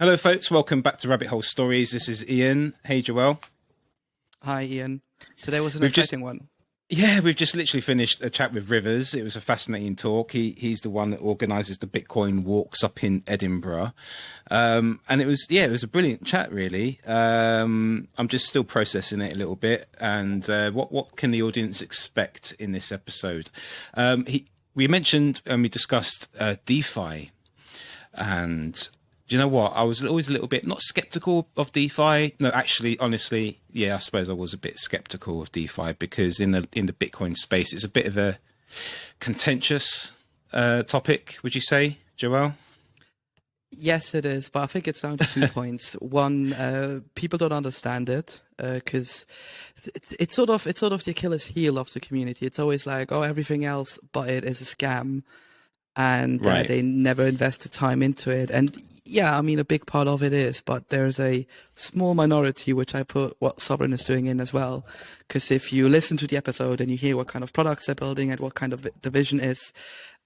Hello, folks. Welcome back to Rabbit Hole Stories. This is Ian. Hey, Joel. Hi, Ian. Today was an We've just exciting one. we've just literally finished a chat with Rivers. It was a fascinating talk. He's the one that organises the Bitcoin walks up in Edinburgh, and it was a brilliant chat. Really, I'm just still processing it a little bit. And what can the audience expect in this episode? We mentioned and we discussed DeFi. And do you know what? I was always a little bit not skeptical of DeFi. No, actually, honestly, yeah, I suppose I was a bit skeptical of DeFi because in the Bitcoin space, it's a bit of a contentious topic. Would you say, Joel? Yes, it is, but I think it's down to 2 points. One, people don't understand it because it's sort of the Achilles heel of the community. It's always like, oh, everything else but it is a scam, and Right. they never invest the time into it. And yeah, I mean, a big part of it is, but there's a small minority which I put what Sovryn is doing in as well. Because if you listen to the episode and you hear what kind of products they're building and what kind of the vision is,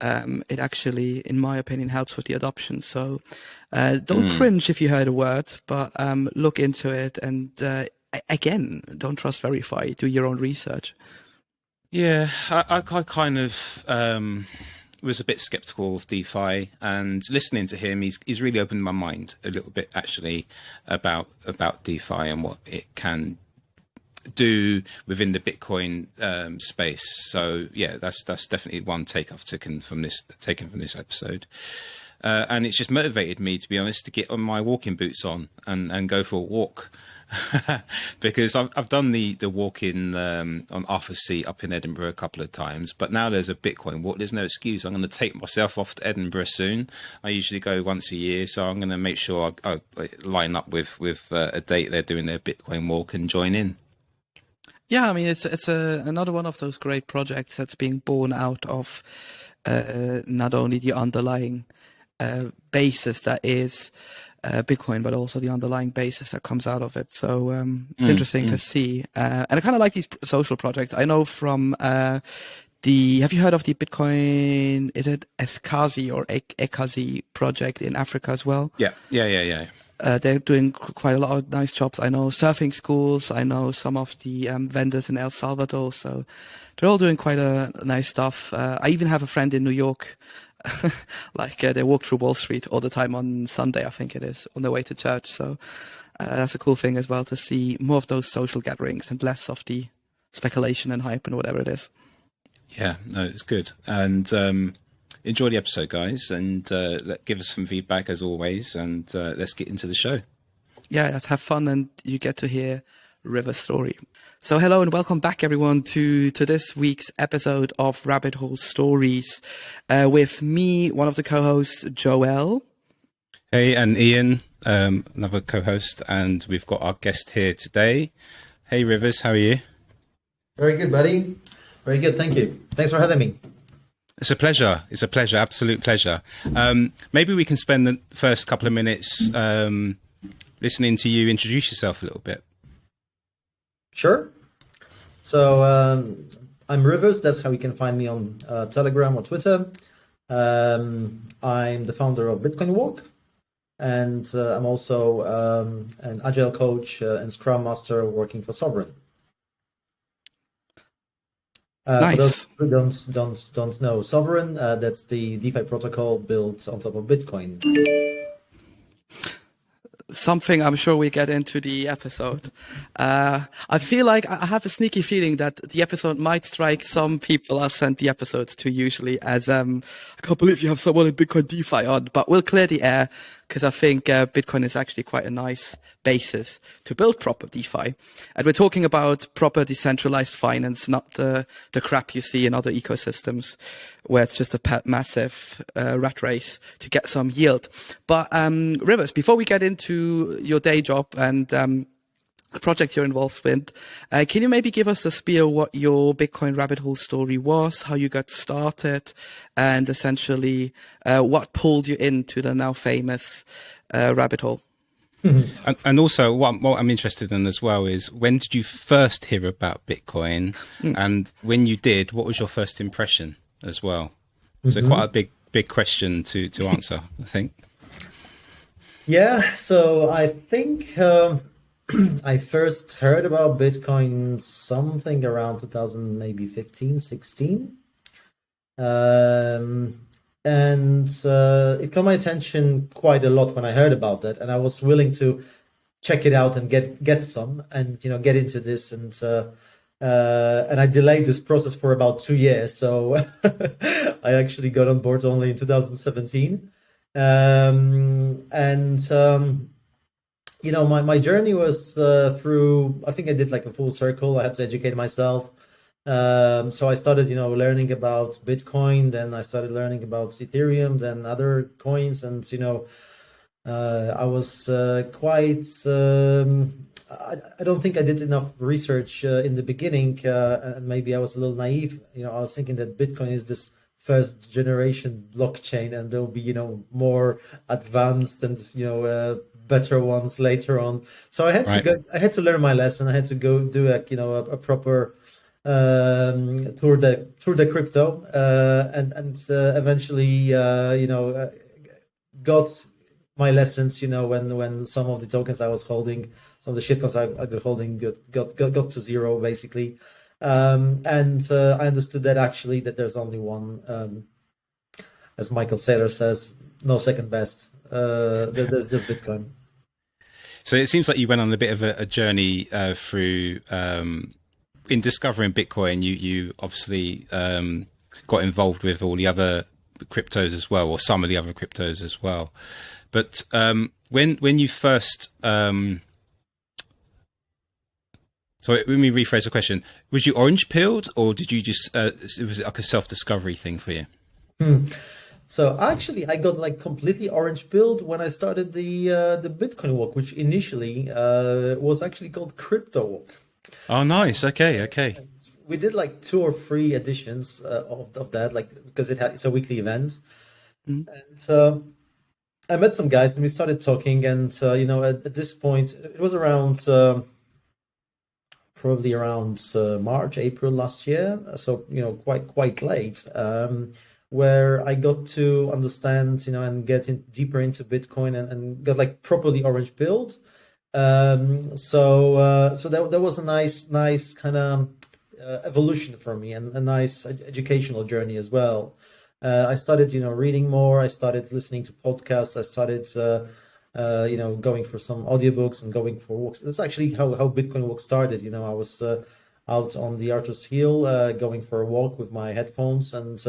it actually, in my opinion, helps with the adoption. So don't cringe if you heard a word, but look into it. And again, don't trust verify. Do your own research. Yeah, I kind of was a bit skeptical of DeFi, and listening to him, he's really opened my mind a little bit actually about DeFi and what it can do within the Bitcoin space. So yeah, that's definitely one take I've taken from this episode. And it's just motivated me, to be honest, to get on my walking boots on and go for a walk. Because I've done the walk in on Arthur's Seat up in Edinburgh a couple of times, but now there's a Bitcoin walk. There's no excuse. I'm going to take myself off to Edinburgh soon. I usually go once a year, so I'm going to make sure I line up with a date they're doing their Bitcoin walk and join in. Yeah, I mean, it's another one of those great projects that's being born out of not only the underlying basis that is Bitcoin, but also the underlying basis that comes out of it. So it's interesting to see. And I kind of like these social projects. I know from have you heard of the Bitcoin, is it Eskazi or Ekazi project in Africa as well? Yeah. They're doing quite a lot of nice jobs. I know surfing schools. I know some of the vendors in El Salvador. So they're all doing quite a nice stuff. I even have a friend in New York. They walk through Wall Street all the time on Sunday, I think it is, on their way to church. So that's a cool thing as well to see more of those social gatherings and less of the speculation and hype and whatever it is. Yeah, no, it's good. And enjoy the episode, guys, and give us some feedback as always, and let's get into the show. Yeah, let's have fun, and you get to hear River's story. So hello and welcome back, everyone, to this week's episode of Rabbit Hole Stories with me, one of the co-hosts, Joel. Hey, and Ian, another co-host, and we've got our guest here today. Hey, Rivers, how are you? Very good, buddy. Very good, thank you. Thanks for having me. It's a pleasure. It's a pleasure, absolute pleasure. Maybe we can spend the first couple of minutes listening to you introduce yourself a little bit. Sure. So I'm Rivers. That's how you can find me on Telegram or Twitter. I'm the founder of BitcoinWalk, and I'm also an Agile coach and Scrum Master working for Sovryn. Nice. For those who don't know Sovryn, that's the DeFi protocol built on top of Bitcoin. Something I'm sure we get into the episode. I feel like I have a sneaky feeling that the episode might strike some people I sent the episodes to usually as I can't believe you have someone in Bitcoin DeFi on, but we'll clear the air because I think Bitcoin is actually quite a nice basis to build proper DeFi. And we're talking about proper decentralized finance, not the crap you see in other ecosystems where it's just a massive rat race to get some yield. But Rivers, before we get into your day job and the project you're involved with, can you maybe give us the spiel what your Bitcoin rabbit hole story was, how you got started, and essentially what pulled you into the now famous rabbit hole? And also, what I'm interested in as well is, when did you first hear about Bitcoin? And when you did, what was your first impression as well? So quite a big question to answer, I think. Yeah, so I think I first heard about Bitcoin something around 2000, maybe 15, 16. Um, and it caught my attention quite a lot when I heard about that, and I was willing to check it out and get some, and get into this, and I delayed this process for about 2 years. So I actually got on board only in 2017, and my journey was through. I think I did like a full circle. I had to educate myself. So I started, learning about Bitcoin. Then I started learning about Ethereum, then other coins, and I was quite. I don't think I did enough research in the beginning, and maybe I was a little naive. I was thinking that Bitcoin is this first generation blockchain, and there'll be more advanced and better ones later on. So I had to Right. go. I had to learn my lesson. I had to go do a proper through the crypto, and eventually got my lessons. When some of the tokens I was holding, some of the shitcoins I got holding got to zero basically, and I understood that actually that there's only one, as Michael Saylor says, no second best. There's just Bitcoin. So it seems like you went on a bit of a journey through in discovering Bitcoin. You obviously got involved with all the other cryptos as well, or some of the other cryptos as well. But when you first, so let me rephrase the question: was you orange pilled, or did you just was it like a self discovery thing for you? So actually, I got like completely orange pilled when I started the Bitcoin Walk, which initially was actually called Crypto Walk. Oh, nice. Okay, okay. We did like 2 or 3 editions of that, like because it's a weekly event, Mm. and I met some guys and we started talking, and at this point it was around probably around March, April last year, so quite late. Where I got to understand, and get deeper into Bitcoin, and got like properly orange pilled. So that was a nice kind of evolution for me, and a nice educational journey as well. I started, reading more. I started listening to podcasts. I started, going for some audiobooks and going for walks. That's actually how Bitcoin Walk started. I was out on the Arthur's Hill, going for a walk with my headphones, and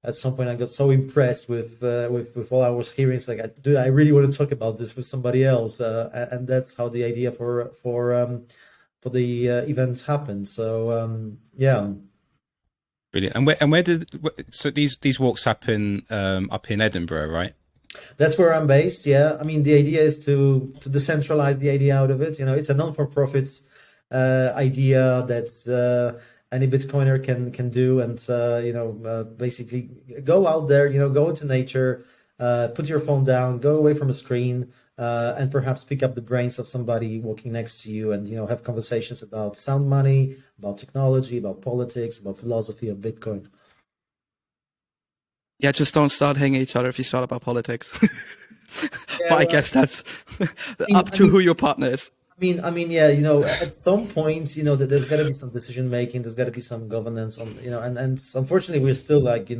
at some point I got so impressed with all I was hearing. It's like, dude, I really want to talk about this with somebody else, and that's how the idea for the event happened. So yeah. Brilliant. And where did so these walks happen up in Edinburgh, right? That's where I'm based. Yeah, I mean the idea is to decentralize the idea out of it. It's a non-for-profit idea that any Bitcoiner can do, and basically go out there, go into nature, put your phone down, go away from a screen, and perhaps pick up the brains of somebody walking next to you, and have conversations about sound money, about technology, about politics, about philosophy of Bitcoin. Yeah, just don't start hanging each other if you start about politics. Yeah, But I well, guess that's mean, up I to mean, who your partner is. yeah, at some point, that there's got to be some decision making, there's got to be some governance on, and unfortunately, we're still like,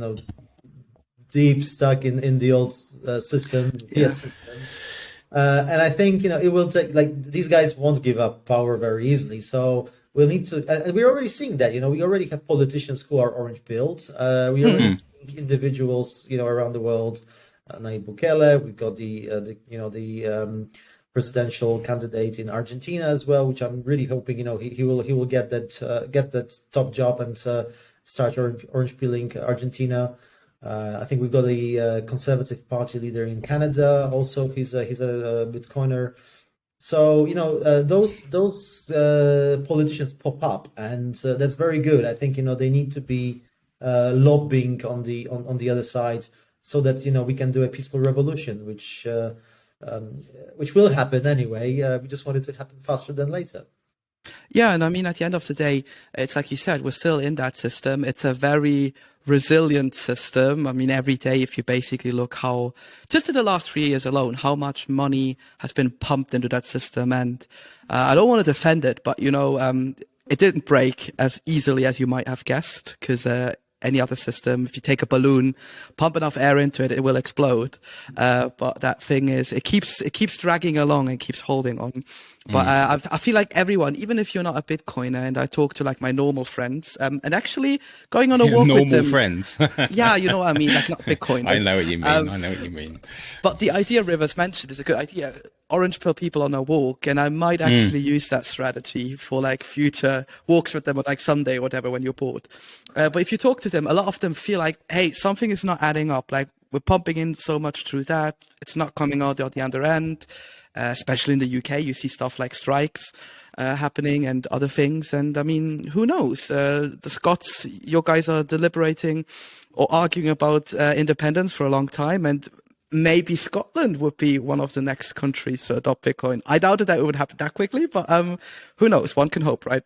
deep stuck in the old system, Yeah. fiat system. And I think, it will take, like, these guys won't give up power very easily. So we'll need to, and we're already seeing that, we already have politicians who are orange pilled. We already seeing individuals, around the world. Nayib Bukele, we've got the presidential candidate in Argentina as well, which I'm really hoping, he will get that top job and start orange peeling Argentina. I think we've got a Conservative Party leader in Canada. Also, he's a Bitcoiner. So those politicians pop up, and that's very good. I think they need to be lobbying on the other side, so that we can do a peaceful revolution, which will happen anyway. We just want it to happen faster than later. Yeah, and I mean, at the end of the day, it's like you said, we're still in that system. It's a very resilient system. I mean, every day, if you basically look how, just in the last 3 years alone, how much money has been pumped into that system. And I don't want to defend it, but, it didn't break as easily as you might have guessed, because any other system, if you take a balloon, pump enough air into it, it will explode. But that thing is, it keeps dragging along and keeps holding on. But I feel like everyone, even if you're not a Bitcoiner, and I talk to like my normal friends, and actually going on a walk with them. Normal friends. Yeah, you know what I mean, like not Bitcoiners. I know what you mean. I know what you mean. But the idea Rivers mentioned is a good idea. Orange pill people on a walk, and I might actually use that strategy for like future walks with them on like Sunday or whatever when you're bored. But if you talk to them, a lot of them feel like, hey, something is not adding up. Like we're pumping in so much through that, it's not coming out at the other end. Especially in the UK, you see stuff like strikes happening and other things. And I mean, who knows? The Scots, you guys are deliberating or arguing about independence for a long time, and maybe Scotland would be one of the next countries to adopt Bitcoin. I doubted that it would happen that quickly, but who knows? One can hope, right?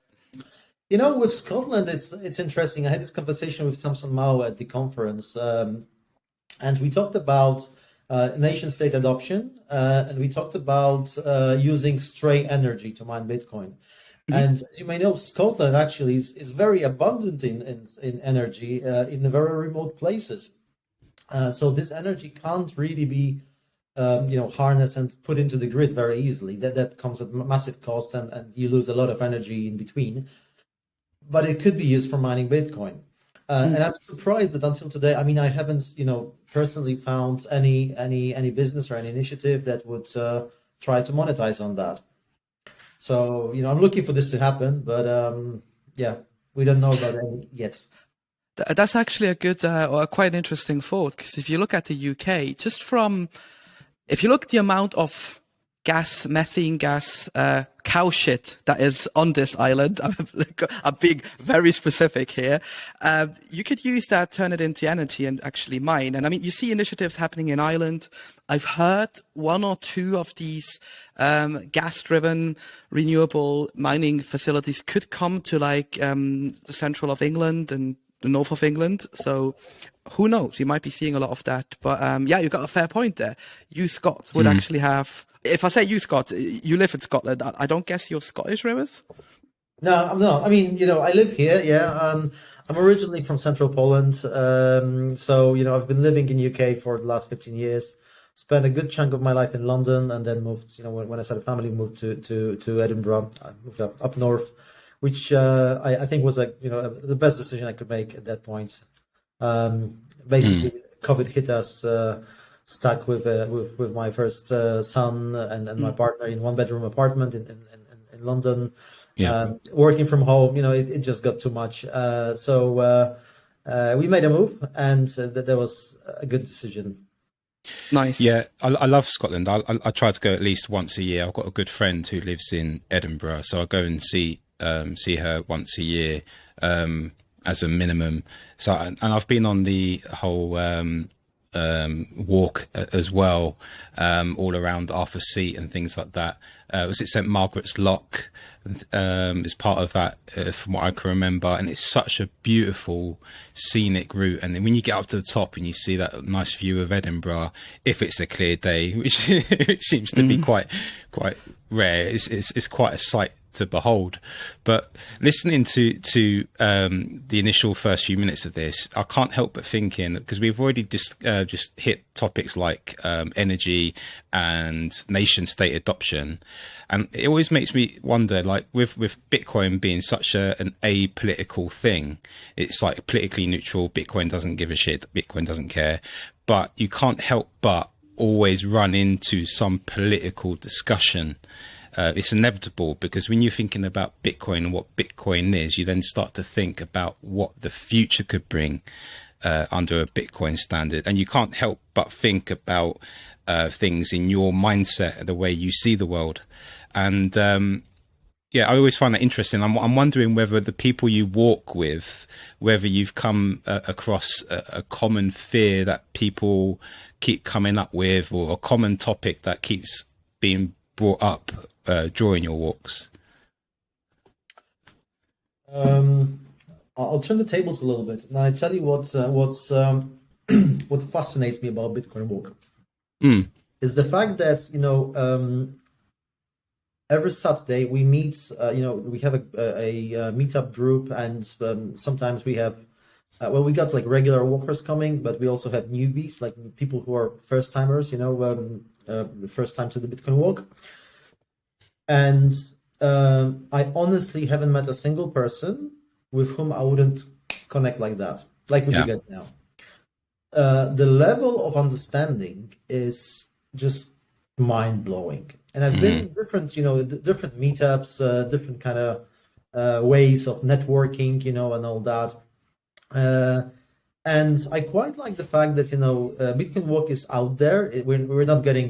With Scotland, it's interesting. I had this conversation with Samson Mao at the conference, and we talked about nation-state adoption, and we talked about using stray energy to mine Bitcoin. And as you may know, Scotland actually is very abundant in energy in the very remote places. So this energy can't really be, harnessed and put into the grid very easily. That comes at massive cost, and you lose a lot of energy in between. But it could be used for mining Bitcoin. And I'm surprised that until today, I mean, I haven't, personally found any business or any initiative that would try to monetize on that. So, I'm looking for this to happen, but we don't know about it yet. That's actually a good or a quite interesting thought, because if you look at the UK, if you look at the amount of methane gas, cow shit that is on this island, I'm being very specific here, you could use that, turn it into energy and actually mine. And I mean, you see initiatives happening in Ireland. I've heard one or two of these gas-driven renewable mining facilities could come to like the central of England and the north of England. So who knows? You might be seeing a lot of that. But you got a fair point there. You Scots would actually have, if I say you Scot, you live in Scotland. I don't guess you're Scottish, Rivers? No, I'm not. I mean, I live here. Yeah. I'm originally from central Poland. So, I've been living in UK for the last 15 years. Spent a good chunk of my life in London, and then moved, when I started family, moved to Edinburgh. I moved up north, which I think was the best decision I could make at that point. Basically, COVID hit us stuck with my first son and my partner in one-bedroom apartment in London. Yeah. Working from home, it just got too much. So we made a move, and that was a good decision. Nice. Yeah, I love Scotland. I try to go at least once a year. I've got a good friend who lives in Edinburgh, so I go and see her once a year as a minimum. So, and I've been on the whole walk as well, all around Arthur's Seat and things like that. Was it St Margaret's Loch? Is part of that, from what I can remember, and it's such a beautiful scenic route. And then when you get up to the top and you see that nice view of Edinburgh, if it's a clear day, which it seems to be quite rare, it's quite a sight to behold. But listening to the initial first few minutes of this, I can't help but thinking, because we've already just hit topics like energy and nation state adoption, and it always makes me wonder, like with Bitcoin being such an apolitical thing, it's like politically neutral. Bitcoin doesn't give a shit. Bitcoin doesn't care. But you can't help but always run into some political discussion. It's inevitable, because when you're thinking about Bitcoin and what Bitcoin is, you then start to think about what the future could bring under a Bitcoin standard. And you can't help but think about things in your mindset, the way you see the world. And I always find that interesting. I'm wondering whether the people you walk with, whether you've come across a common fear that people keep coming up with, or a common topic that keeps being brought up during your walks. I'll turn the tables a little bit, and I tell you what's what fascinates me about BitcoinWalk Mm. is the fact that every Saturday we meet. We have a meetup group, and sometimes we have. We got like regular walkers coming, but we also have newbies, like people who are first timers. First time to the Bitcoin Walk, and I honestly haven't met a single person with whom I wouldn't connect like that, like with you guys now. The level of understanding is just mind blowing, and I've been in different meetups, different kind of ways of networking, and all that. And I quite like the fact that Bitcoin Walk is out there. We're not getting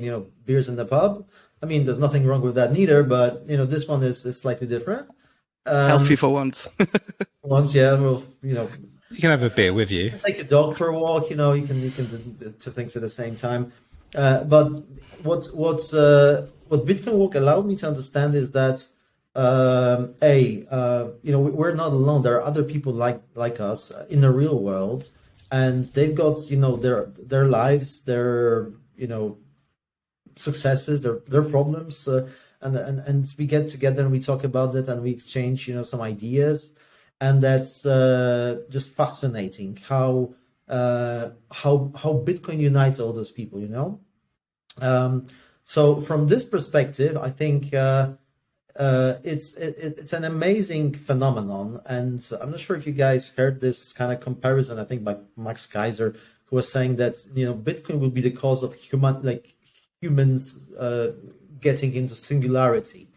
beers in the pub. I mean, there's nothing wrong with that neither, but this one is slightly different. Healthy for once. Well, You can have a beer with you. take a dog for a walk. You can do two things at the same time. But what Bitcoin Walk allowed me to understand is that we're not alone. There are other people like us in the real world, and they've got their lives, their successes, their problems, and we get together and we talk about it and we exchange some ideas, and that's just fascinating how Bitcoin unites all those people. So from this perspective, I think it's an amazing phenomenon, and I'm not sure if you guys heard this kind of comparison. I think by Max Kaiser, who was saying that Bitcoin will be the cause of humans getting into singularity,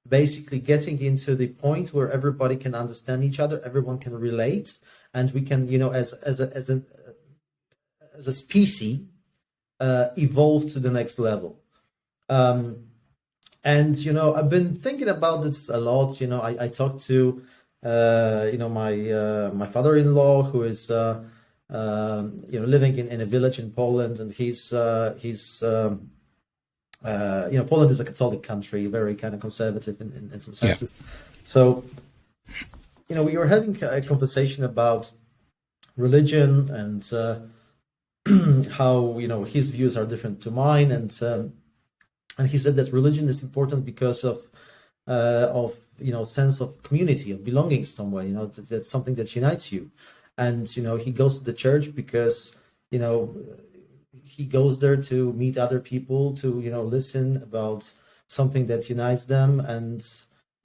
basically getting into the point where everybody can understand each other, everyone can relate, and we can as a species evolve to the next level. And I've been thinking about this a lot. I talked to my father-in-law, who is living in a village in Poland, and he's Poland is a Catholic country, very kind of conservative in some senses. Yeah. So we were having a conversation about religion and how his views are different to mine, and he said that religion is important because of sense of community, of belonging somewhere. That's something that unites you. And he goes to the church because he goes there to meet other people, to listen about something that unites them. And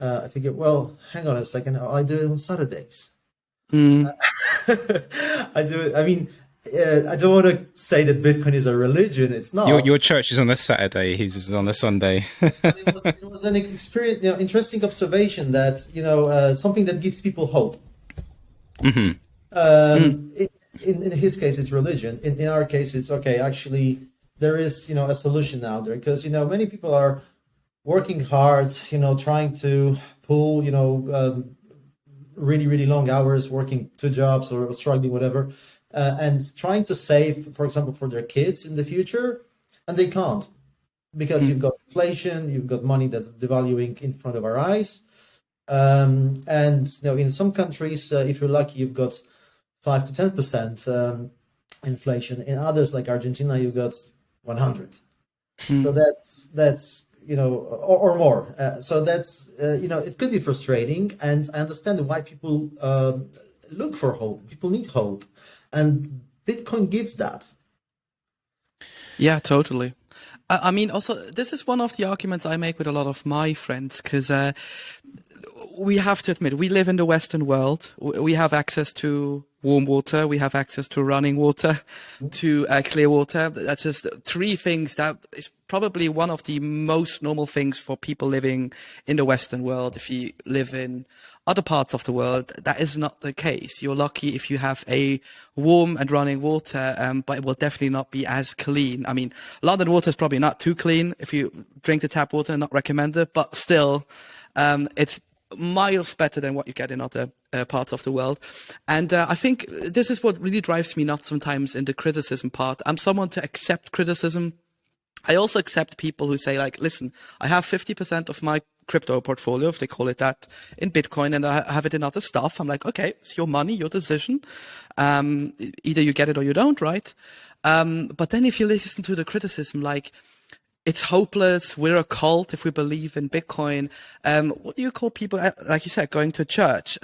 I figured, well, hang on a second, I do it on Saturdays. I do it. I mean, I don't want to say that Bitcoin is a religion. It's not. Your church is on a Saturday. His is on a Sunday. It was an experience, interesting observation that something that gives people hope. Mm-hmm. In his case, it's religion. In our case, it's okay. Actually, there is a solution out there, because many people are working hard, trying to pull really, really long hours, working 2 jobs or struggling, whatever. And trying to save, for example, for their kids in the future, and they can't, because you've got inflation, you've got money that's devaluing in front of our eyes, and in some countries, if you're lucky, you've got 5 to 10% inflation. In others, like Argentina, you've got 100. So that's or more. So that's it could be frustrating, and I understand why people look for hope. People need hope. And Bitcoin gives that. Yeah, totally. I mean, also, this is one of the arguments I make with a lot of my friends, because we have to admit, we live in the Western world. We have access to warm water. We have access to running water, to clear water. That's just 3 things that is probably one of the most normal things for people living in the Western world. If you live in other parts of the world, that is not the case. You're lucky if you have a warm and running water, but it will definitely not be as clean. I mean, London water is probably not too clean if you drink the tap water, not recommended, but still, it's miles better than what you get in other parts of the world. And I think this is what really drives me nuts sometimes in the criticism part. I'm someone to accept criticism. I also accept people who say like, listen, I have 50% of my crypto portfolio, if they call it that, in Bitcoin, and I have it in other stuff. I'm like, okay, it's your money, your decision. Either you get it or you don't, right? But then if you listen to the criticism, like, it's hopeless, we're a cult if we believe in Bitcoin. What do you call people, like you said, going to church?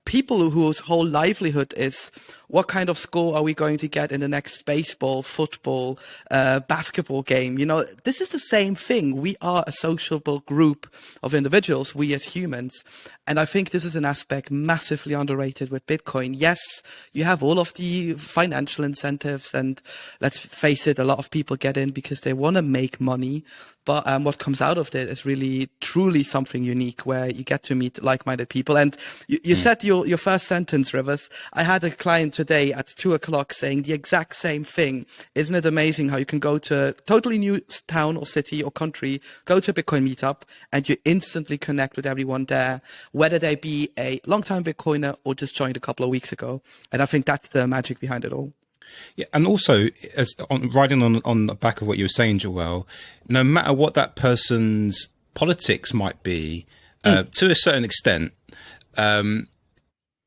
People whose whole livelihood is what kind of score are we going to get in the next baseball, football, basketball game? You know, this is the same thing. We are a sociable group of individuals, we as humans. And I think this is an aspect massively underrated with Bitcoin. Yes, you have all of the financial incentives, and let's face it, a lot of people get in because they want to make money. But what comes out of it is really, truly something unique where you get to meet like-minded people. And you said your first sentence, Rivers. I had a client today at 2:00 saying the exact same thing. Isn't it amazing how you can go to a totally new town or city or country, go to a Bitcoin meetup, and you instantly connect with everyone there, whether they be a long-time Bitcoiner or just joined a couple of weeks ago. And I think that's the magic behind it all. Yeah, and also, riding on the back of what you were saying, Joel, no matter what that person's politics might be, to a certain extent,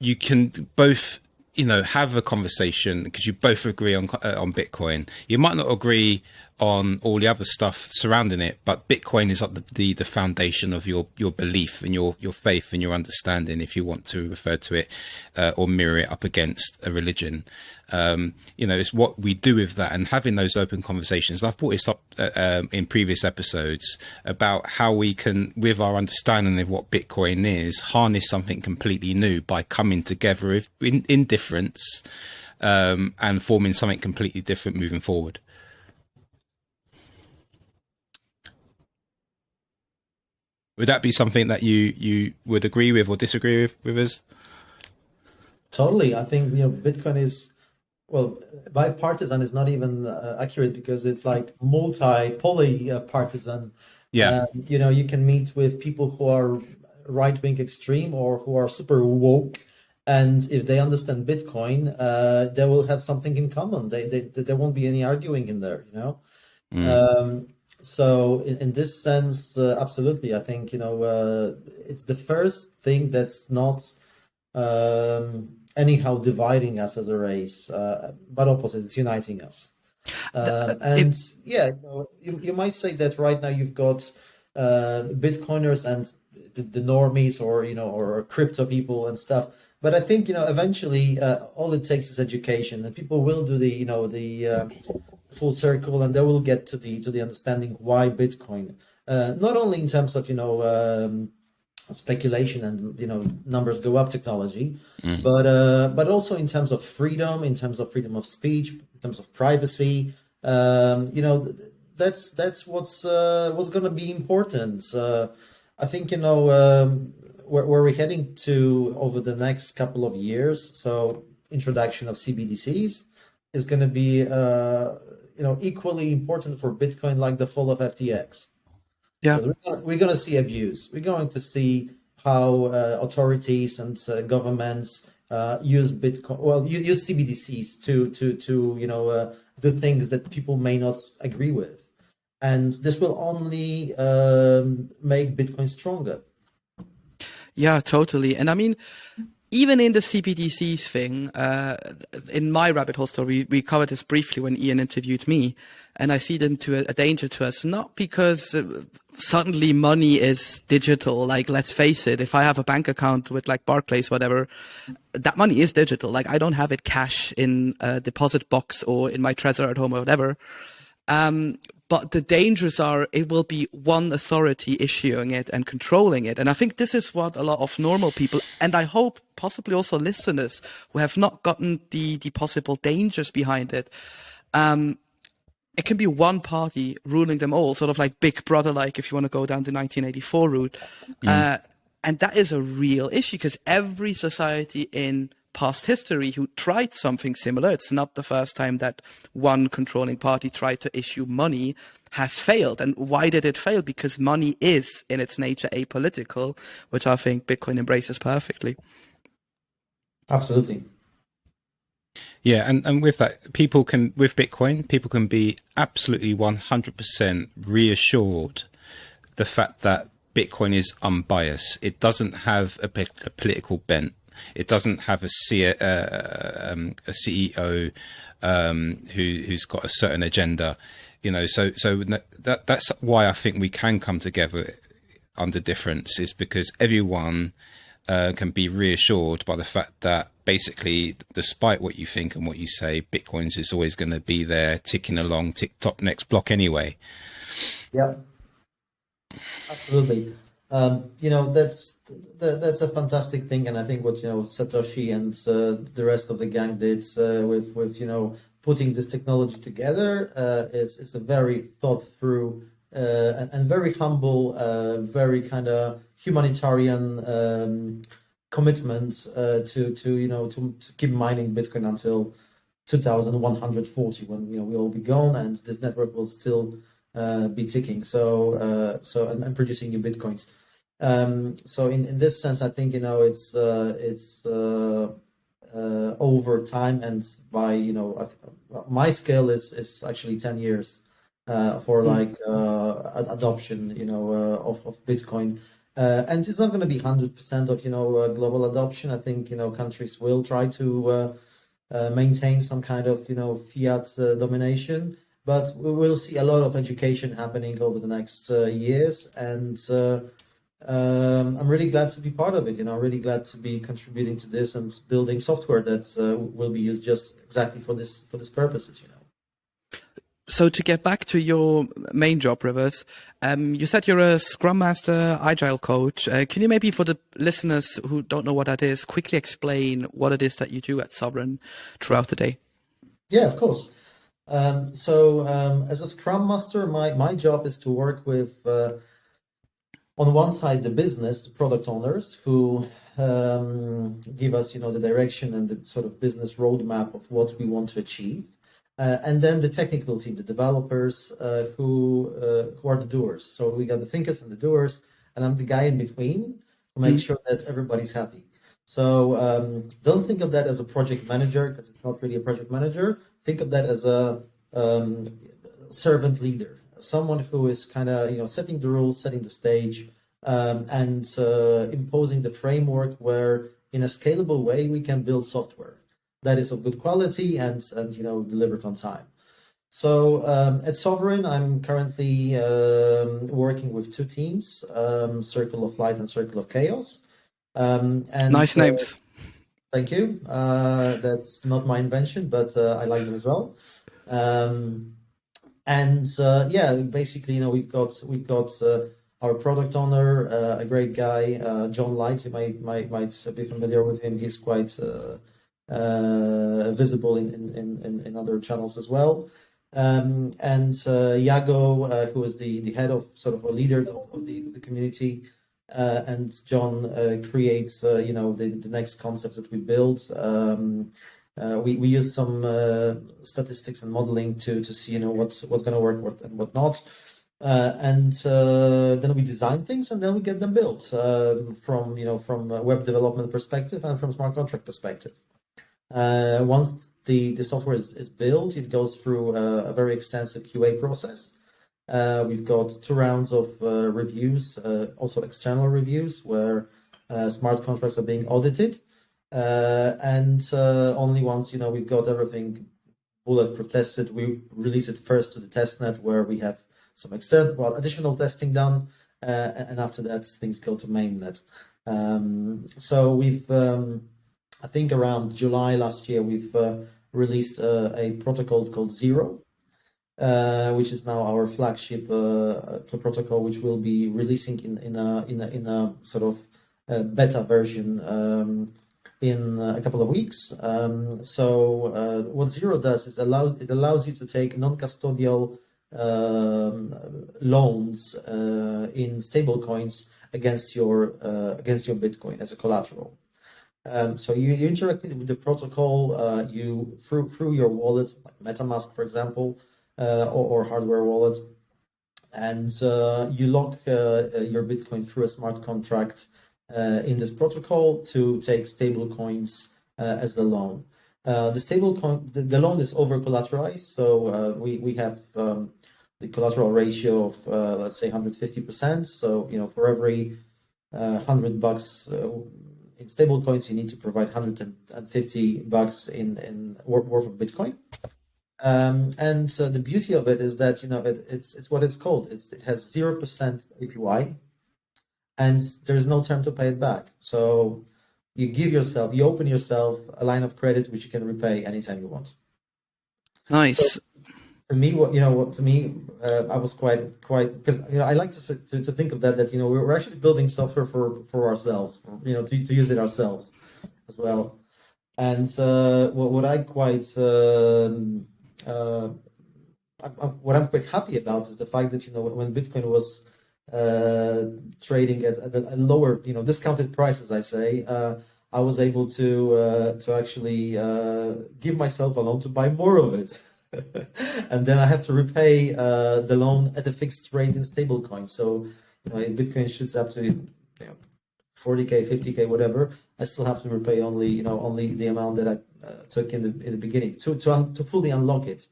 you can both, have a conversation because you both agree on Bitcoin. You might not agree on all the other stuff surrounding it, but Bitcoin is like the foundation of your belief and your faith and your understanding, if you want to refer to it or mirror it up against a religion. It's what we do with that, and having those open conversations. I've brought this up in previous episodes about how we can, with our understanding of what Bitcoin is, harness something completely new by coming together in difference and forming something completely different moving forward. Would that be something that you would agree with or disagree with us? Totally. I think Bitcoin is, well, bipartisan is not even accurate because it's like poly partisan. Yeah. You can meet with people who are right-wing extreme or who are super woke, and if they understand Bitcoin, they will have something in common. There won't be any arguing in there, So in this sense, absolutely, I think it's the first thing that's not anyhow dividing us as a race, but opposite, it's uniting us. You might say that right now you've got Bitcoiners and the normies, or crypto people and stuff. But I think eventually all it takes is education, and people will do the full circle, and they will get to the understanding why Bitcoin, not only in terms of speculation and numbers go up technology, but also in terms of freedom, in terms of freedom of speech, in terms of privacy. That's what's going to be important. I think where we're heading to over the next couple of years. So introduction of CBDCs is going to be equally important for Bitcoin, like the fall of FTX. Yeah, we're going to see abuse. We're going to see how authorities and governments use Bitcoin. Well, use CBDCs to do things that people may not agree with, and this will only make Bitcoin stronger. Yeah, totally. And I mean, even in the CBDCs thing, in my rabbit hole story, we covered this briefly when Ian interviewed me, and I see them to a danger to us, not because suddenly money is digital. Like, let's face it, if I have a bank account with like Barclays, whatever, that money is digital. Like, I don't have it cash in a deposit box or in my Trezor at home or whatever. But the dangers are it will be one authority issuing it and controlling it. And I think this is what a lot of normal people, and I hope possibly also listeners who have not gotten the possible dangers behind it, it can be one party ruling them all, sort of like Big Brother, like if you want to go down the 1984 route. And that is a real issue because every society in past history who tried something similar, it's not the first time that one controlling party tried to issue money, has failed. And why did it fail? Because money is in its nature apolitical, which I think Bitcoin embraces perfectly. Absolutely. Yeah, and with that, with Bitcoin, people can be absolutely 100% reassured the fact that Bitcoin is unbiased. It doesn't have a political bent. It doesn't have a CEO who's got a certain agenda. So that's why I think we can come together under difference, is because everyone can be reassured by the fact that basically, despite what you think and what you say, Bitcoin's is always going to be there, ticking along, tick tock next block anyway. Yeah, absolutely. That's a fantastic thing, and I think what Satoshi and the rest of the gang did with putting this technology together is a very thought through and very humble, very kind of humanitarian commitment to keep mining Bitcoin until 2140, when we'll all be gone and this network will still be ticking. And producing new Bitcoins. So in this sense, I think it's over time, and by my scale is actually 10 years for adoption of Bitcoin. And it's not going to be 100% of global adoption. I think countries will try to maintain some kind of fiat domination, but we will see a lot of education happening over the next years, and I'm really glad to be part of it. Really glad to be contributing to this and building software that will be used just exactly for this purposes. So to get back to your main job, Rivers, you said you're a Scrum Master, Agile coach. Can you maybe, for the listeners who don't know what that is, quickly explain what it is that you do at Sovryn throughout the day? Yeah, of course. So as a Scrum Master, my job is to work with, on one side, the business, the product owners, who give us the direction and the sort of business roadmap of what we want to achieve. And then the technical team, the developers, who are the doers. So we got the thinkers and the doers, and I'm the guy in between to make sure that everybody's happy. So don't think of that as a project manager, because it's not really a project manager. Think of that as a servant leader, someone who is kind of setting the rules, setting the stage, and imposing the framework where, in a scalable way, we can build software that is of good quality and delivered on time. So at Sovryn, I'm currently working with two teams, Circle of Light and Circle of Chaos. And nice names. Thank you. That's not my invention, but I like them as well. Basically, we've got our product owner, a great guy, John Light. You might be familiar with him. He's quite visible in other channels as well. And Iago, who is the head of sort of a leader of the community, and John creates the next concepts that we build. We use some statistics and modeling to see what's going to work and what not. And then we design things, and then we get them built from a web development perspective and from smart contract perspective. Once the software is built, it goes through a very extensive QA process. We've got 2 rounds of reviews, also external reviews, where smart contracts are being audited. And only once we've got everything bulletproof tested, we release it first to the testnet, where we have some additional testing done, and after that things go to mainnet. So we've I think around July last year, we've released a protocol called Zero, which is now our flagship protocol, which we'll be releasing in a sort of beta version in a couple of weeks. So what Zero does is it allows you to take non-custodial loans in stable coins against your Bitcoin as a collateral. So you interact with the protocol you through your wallet, like MetaMask, for example, or hardware wallet, and you lock your Bitcoin through a smart contract in this protocol to take stable coins as the loan. The stable coin, the loan is over collateralized, so we have the collateral ratio of let's say 150%. So for every $100 in stable coins, you need to provide $150 in worth of Bitcoin. And the beauty of it is that it's what it's called. It has 0% APY, and there's no term to pay it back. So you open yourself a line of credit which you can repay anytime you want. Nice. So, to me, I was quite because I like to think of that we're actually building software for ourselves, to use it ourselves as well. And what I'm quite happy about is the fact that when Bitcoin was trading at a lower discounted price, as I say, I was able to actually give myself a loan to buy more of it. And then I have to repay the loan at a fixed rate in stablecoin. So if Bitcoin shoots up to 40K, 50K, whatever, I still have to repay only the amount that I took in the beginning to fully unlock it.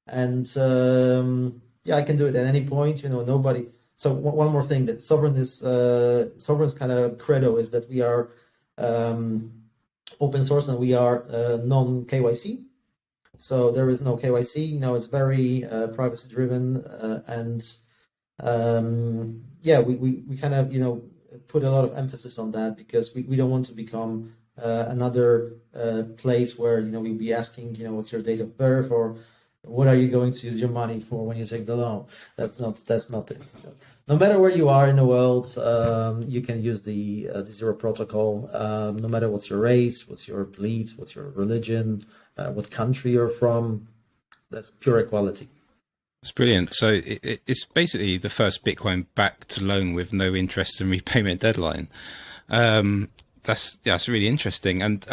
And I can do it at any point. Nobody. So one more thing that Sovryn's kind of credo is that we are open source and we are non KYC. So there is no KYC. It's very privacy driven, and we kind of put a lot of emphasis on that because we don't want to become another place where we'll be asking what's your date of birth or what are you going to use your money for when you take the loan. That's not this. No matter where you are in the world, you can use the Zero Protocol. No matter what's your race, what's your beliefs, what's your religion, what country you're from, that's pure equality. That's brilliant. So it's basically the first Bitcoin-backed loan with no interest and repayment deadline. That's really interesting. And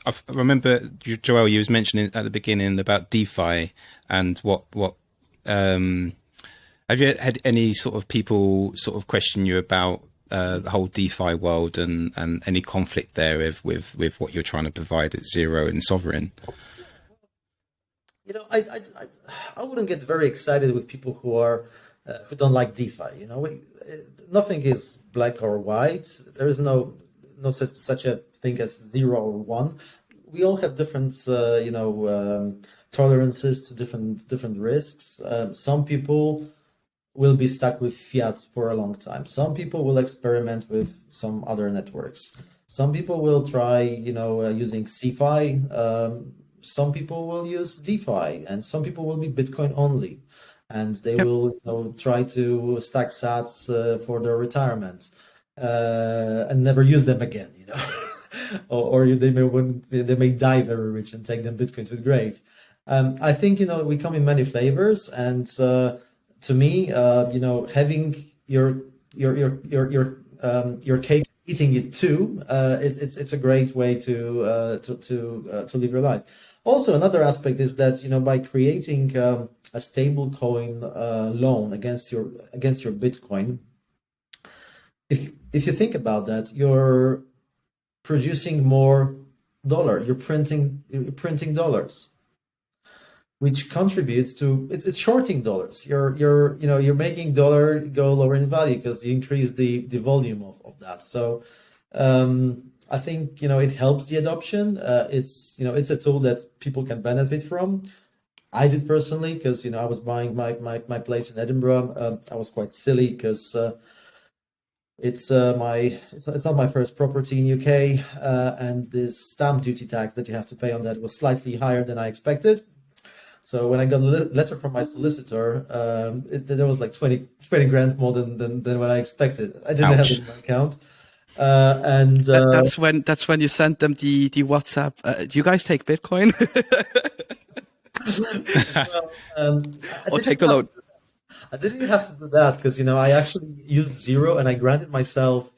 I remember, Joel, you was mentioning at the beginning about DeFi and what have you had any sort of people sort of question you about the whole DeFi world and any conflict there with what you're trying to provide at Zero and Sovryn? I wouldn't get very excited with people who don't like DeFi. Nothing is black or white. There is no such a thing as 0 or 1. We all have different tolerances to different risks. Some people will be stuck with fiat for a long time. Some people will experiment with some other networks. Some people will try using CeFi. Some people will use DeFi, and some people will be Bitcoin only, and they will try to stack sats for their retirement and never use them again. or they may die very rich and take them Bitcoin to the grave. I think we come in many flavors, and to me, having your cake, eating it too, it's a great way to live your life. Also, another aspect is that by creating a stable coin loan against your Bitcoin, if you think about that, you're producing more dollar. You're printing dollars, which contributes to it's shorting dollars. You're making dollar go lower in value because you increase the volume of that. So I think it helps the adoption. It's a tool that people can benefit from. I did personally because I was buying my place in Edinburgh. I was quite silly because it's not my first property in UK, and the stamp duty tax that you have to pay on that was slightly higher than I expected. So when I got a letter from my solicitor, there was like 20 grand more than what I expected. I didn't have it in my account. That's when you sent them the WhatsApp. Do you guys take Bitcoin? Or take the loan? I didn't have to do that because I actually used Zero and I granted myself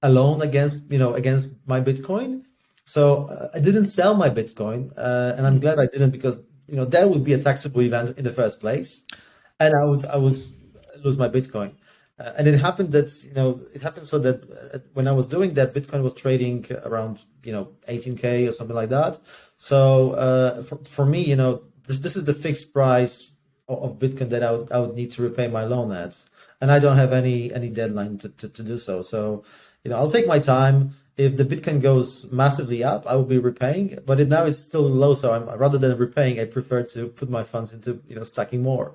a loan against my Bitcoin. So I didn't sell my Bitcoin, and I'm glad I didn't because that would be a taxable event in the first place, and I would lose my Bitcoin. And it happened that, it happened so that when I was doing that, Bitcoin was trading around, 18K or something like that. So for me, this is the fixed price of Bitcoin that I would need to repay my loan at. And I don't have any deadline to do so. So, I'll take my time. If the Bitcoin goes massively up, I will be repaying. But now it's still low, so rather than repaying, I prefer to put my funds into stacking more.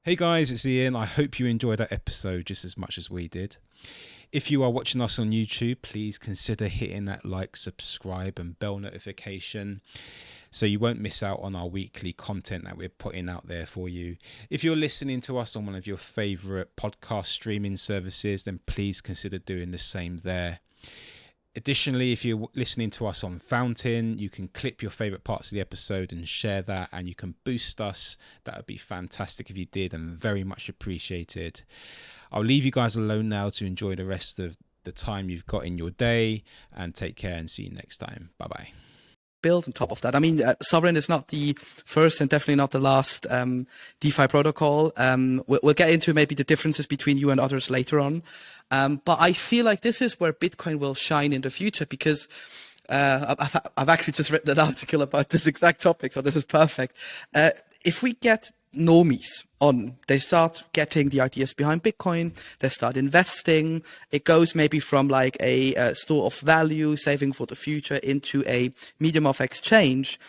Hey guys, it's Ian. I hope you enjoyed that episode just as much as we did. If you are watching us on YouTube, please consider hitting that like, subscribe and bell notification so you won't miss out on our weekly content that we're putting out there for you. If you're listening to us on one of your favorite podcast streaming services, then please consider doing the same there. Additionally, if you're listening to us on Fountain, you can clip your favorite parts of the episode and share that, and you can boost us. That would be fantastic if you did, and very much appreciated. I'll leave you guys alone now to enjoy the rest of the time you've got in your day, and take care and see you next time. Bye-bye. Build on top of that. I mean, Sovryn is not the first and definitely not the last DeFi protocol. We'll get into maybe the differences between you and others later on. But I feel like this is where Bitcoin will shine in the future, because I've actually just written an article about this exact topic, so this is perfect. If we get normies on, they start getting the ideas behind Bitcoin, they start investing, it goes maybe from like a store of value, saving for the future, into a medium of exchange.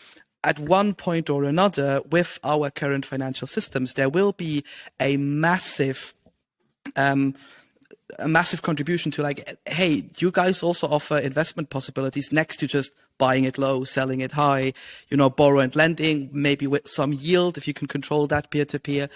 At one point or another, with our current financial systems, there will be a massive contribution to like, hey, you guys also offer investment possibilities next to just buying it low, selling it high, borrow and lending, maybe with some yield if you can control that peer-to-peer.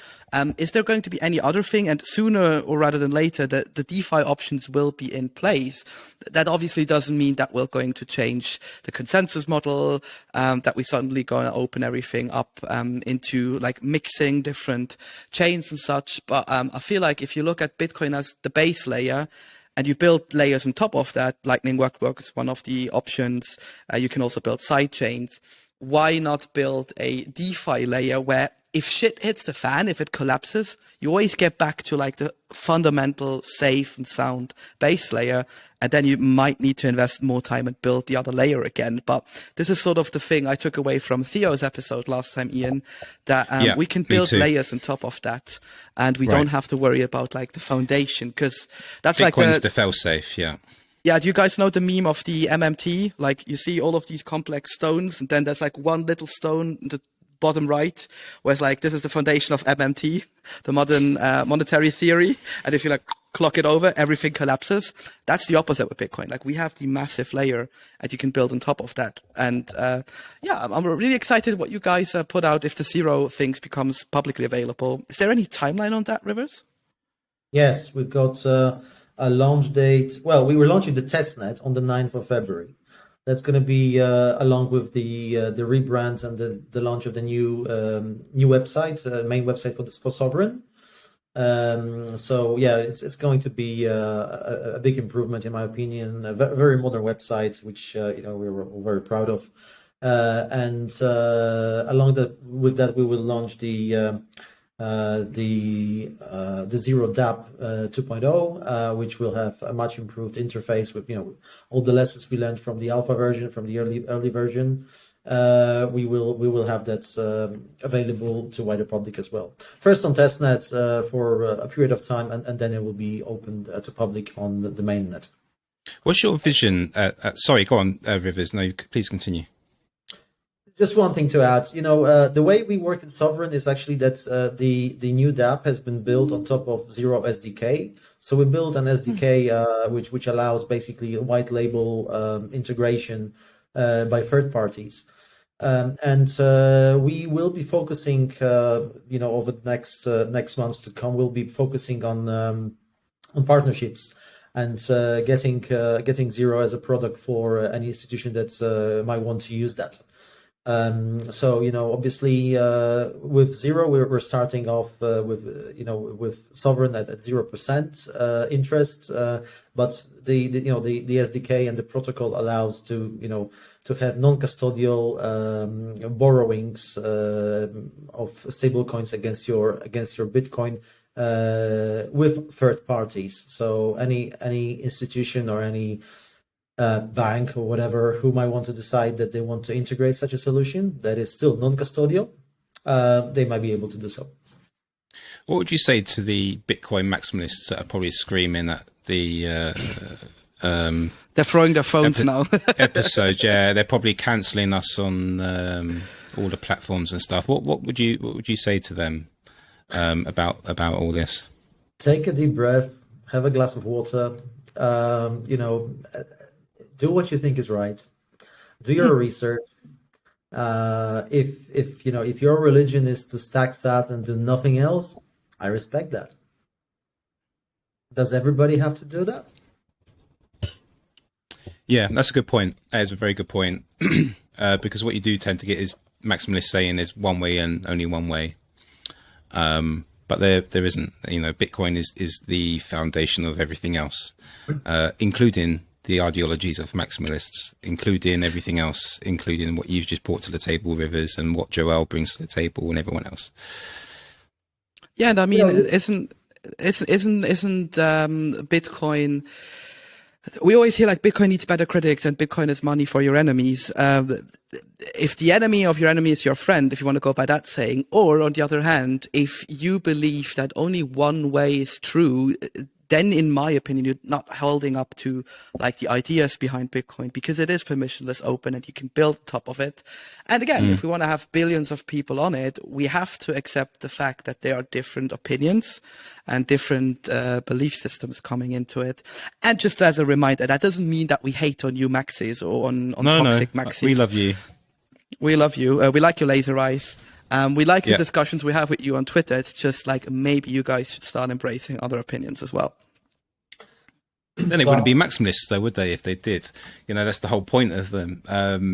Is there going to be any other thing? And sooner or rather than later, the DeFi options will be in place. That obviously doesn't mean that we're going to change the consensus model, that we suddenly going to open everything up into like mixing different chains and such. But I feel like if you look at Bitcoin as the base layer, and you build layers on top of that, Lightning Network is one of the options. You can also build side chains. Why not build a DeFi layer where if shit hits the fan, if it collapses, you always get back to like the fundamental, safe and sound base layer. And then you might need to invest more time and build the other layer again. But this is sort of the thing I took away from Theo's episode last time, Ian, that we can build layers on top of that. And we don't have to worry about like the foundation, because that's Bitcoin's like the fail-safe, yeah. Yeah, do you guys know the meme of the MMT? Like you see all of these complex stones, and then there's like one little stone in the bottom right, where it's like, this is the foundation of MMT, the modern monetary theory. And if you like clock it over, everything collapses. That's the opposite with Bitcoin. Like we have the massive layer that you can build on top of that. And I'm really excited what you guys put out if the Zero things becomes publicly available. Is there any timeline on that, Rivers? Yes, we've got a launch date. Well, we were launching the testnet on the 9th of February. That's going to be along with the rebrand and the launch of the new website, main website for Sovryn. So yeah, it's going to be a big improvement in my opinion. A very modern website, which we're very proud of. And with that, we will launch the Zero DApp 2.0, which will have a much improved interface with all the lessons we learned from the alpha version, from the early version. We will have that available to wider public as well. First on testnet for a period of time, and then it will be opened to public on the mainnet. What's your vision? Sorry, go on, Rivers. No, please continue. Just one thing to add, the way we work in Sovryn is actually that the new dApp has been built on top of Zero SDK. So we built an SDK which allows basically a white label integration by third parties. And we will be focusing, over the next months to come, we'll be focusing on partnerships and getting Zero as a product for any institution that might want to use that. So obviously with Zero we're starting off with Sovryn at 0% interest, but the SDK and the protocol allows to have non-custodial borrowings of stable coins against your Bitcoin with third parties. So any institution or any bank or whatever who might want to decide that they want to integrate such a solution that is still non-custodial, they might be able to do so. What would you say to the Bitcoin maximalists that are probably screaming at the they're throwing their phones now. episode? Yeah, they're probably cancelling us on all the platforms and stuff. What would you say to them about all this? Take a deep breath, have a glass of water. Do what you think is right. Do your research. If your religion is to stack sats and do nothing else, I respect that. Does everybody have to do that? Yeah, that's a good point. That is a very good point. Because what you do tend to get is maximalists saying there's one way and only one way. But there isn't. Bitcoin is the foundation of everything else, including the ideologies of maximalists, including everything else, including what you've just brought to the table, Rivers, and what Joel brings to the table, and everyone else. Yeah, and I mean, isn't Bitcoin? We always hear like Bitcoin needs better critics and Bitcoin is money for your enemies. If the enemy of your enemy is your friend, if you want to go by that saying, or on the other hand, if you believe that only one way is true, then in my opinion, you're not holding up to like the ideas behind Bitcoin, because it is permissionless, open, and you can build on top of it. And again, if we want to have billions of people on it, we have to accept the fact that there are different opinions and different belief systems coming into it. And just as a reminder, that doesn't mean that we hate on you maxis or on toxic maxis. We love you. We love you. We like your laser eyes. We like the discussions we have with you on Twitter. It's just like maybe you guys should start embracing other opinions as well. Then they wouldn't be maximalists, though, would they? If they did, that's the whole point of them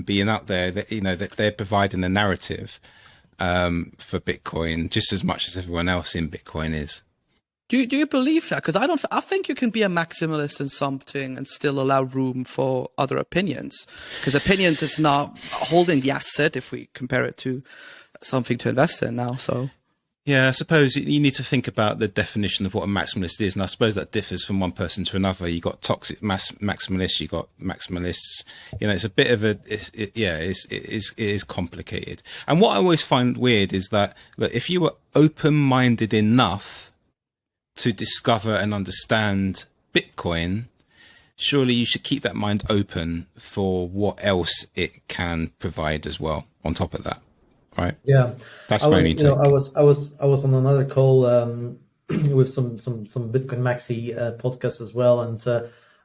being out there. That they're providing a narrative for Bitcoin just as much as everyone else in Bitcoin is. Do you believe that? Because I think you can be a maximalist in something and still allow room for other opinions. Because opinions is not holding the asset if we compare it to something to invest in now. So. Yeah, I suppose you need to think about the definition of what a maximalist is, and I suppose that differs from one person to another. You got toxic maximalists, you got maximalists. It's a bit of it is complicated. And what I always find weird is that if you were open-minded enough to discover and understand Bitcoin, surely you should keep that mind open for what else it can provide as well on top of that. Right. Yeah, that's my only take. I was on another call with some Bitcoin Maxi podcast as well, and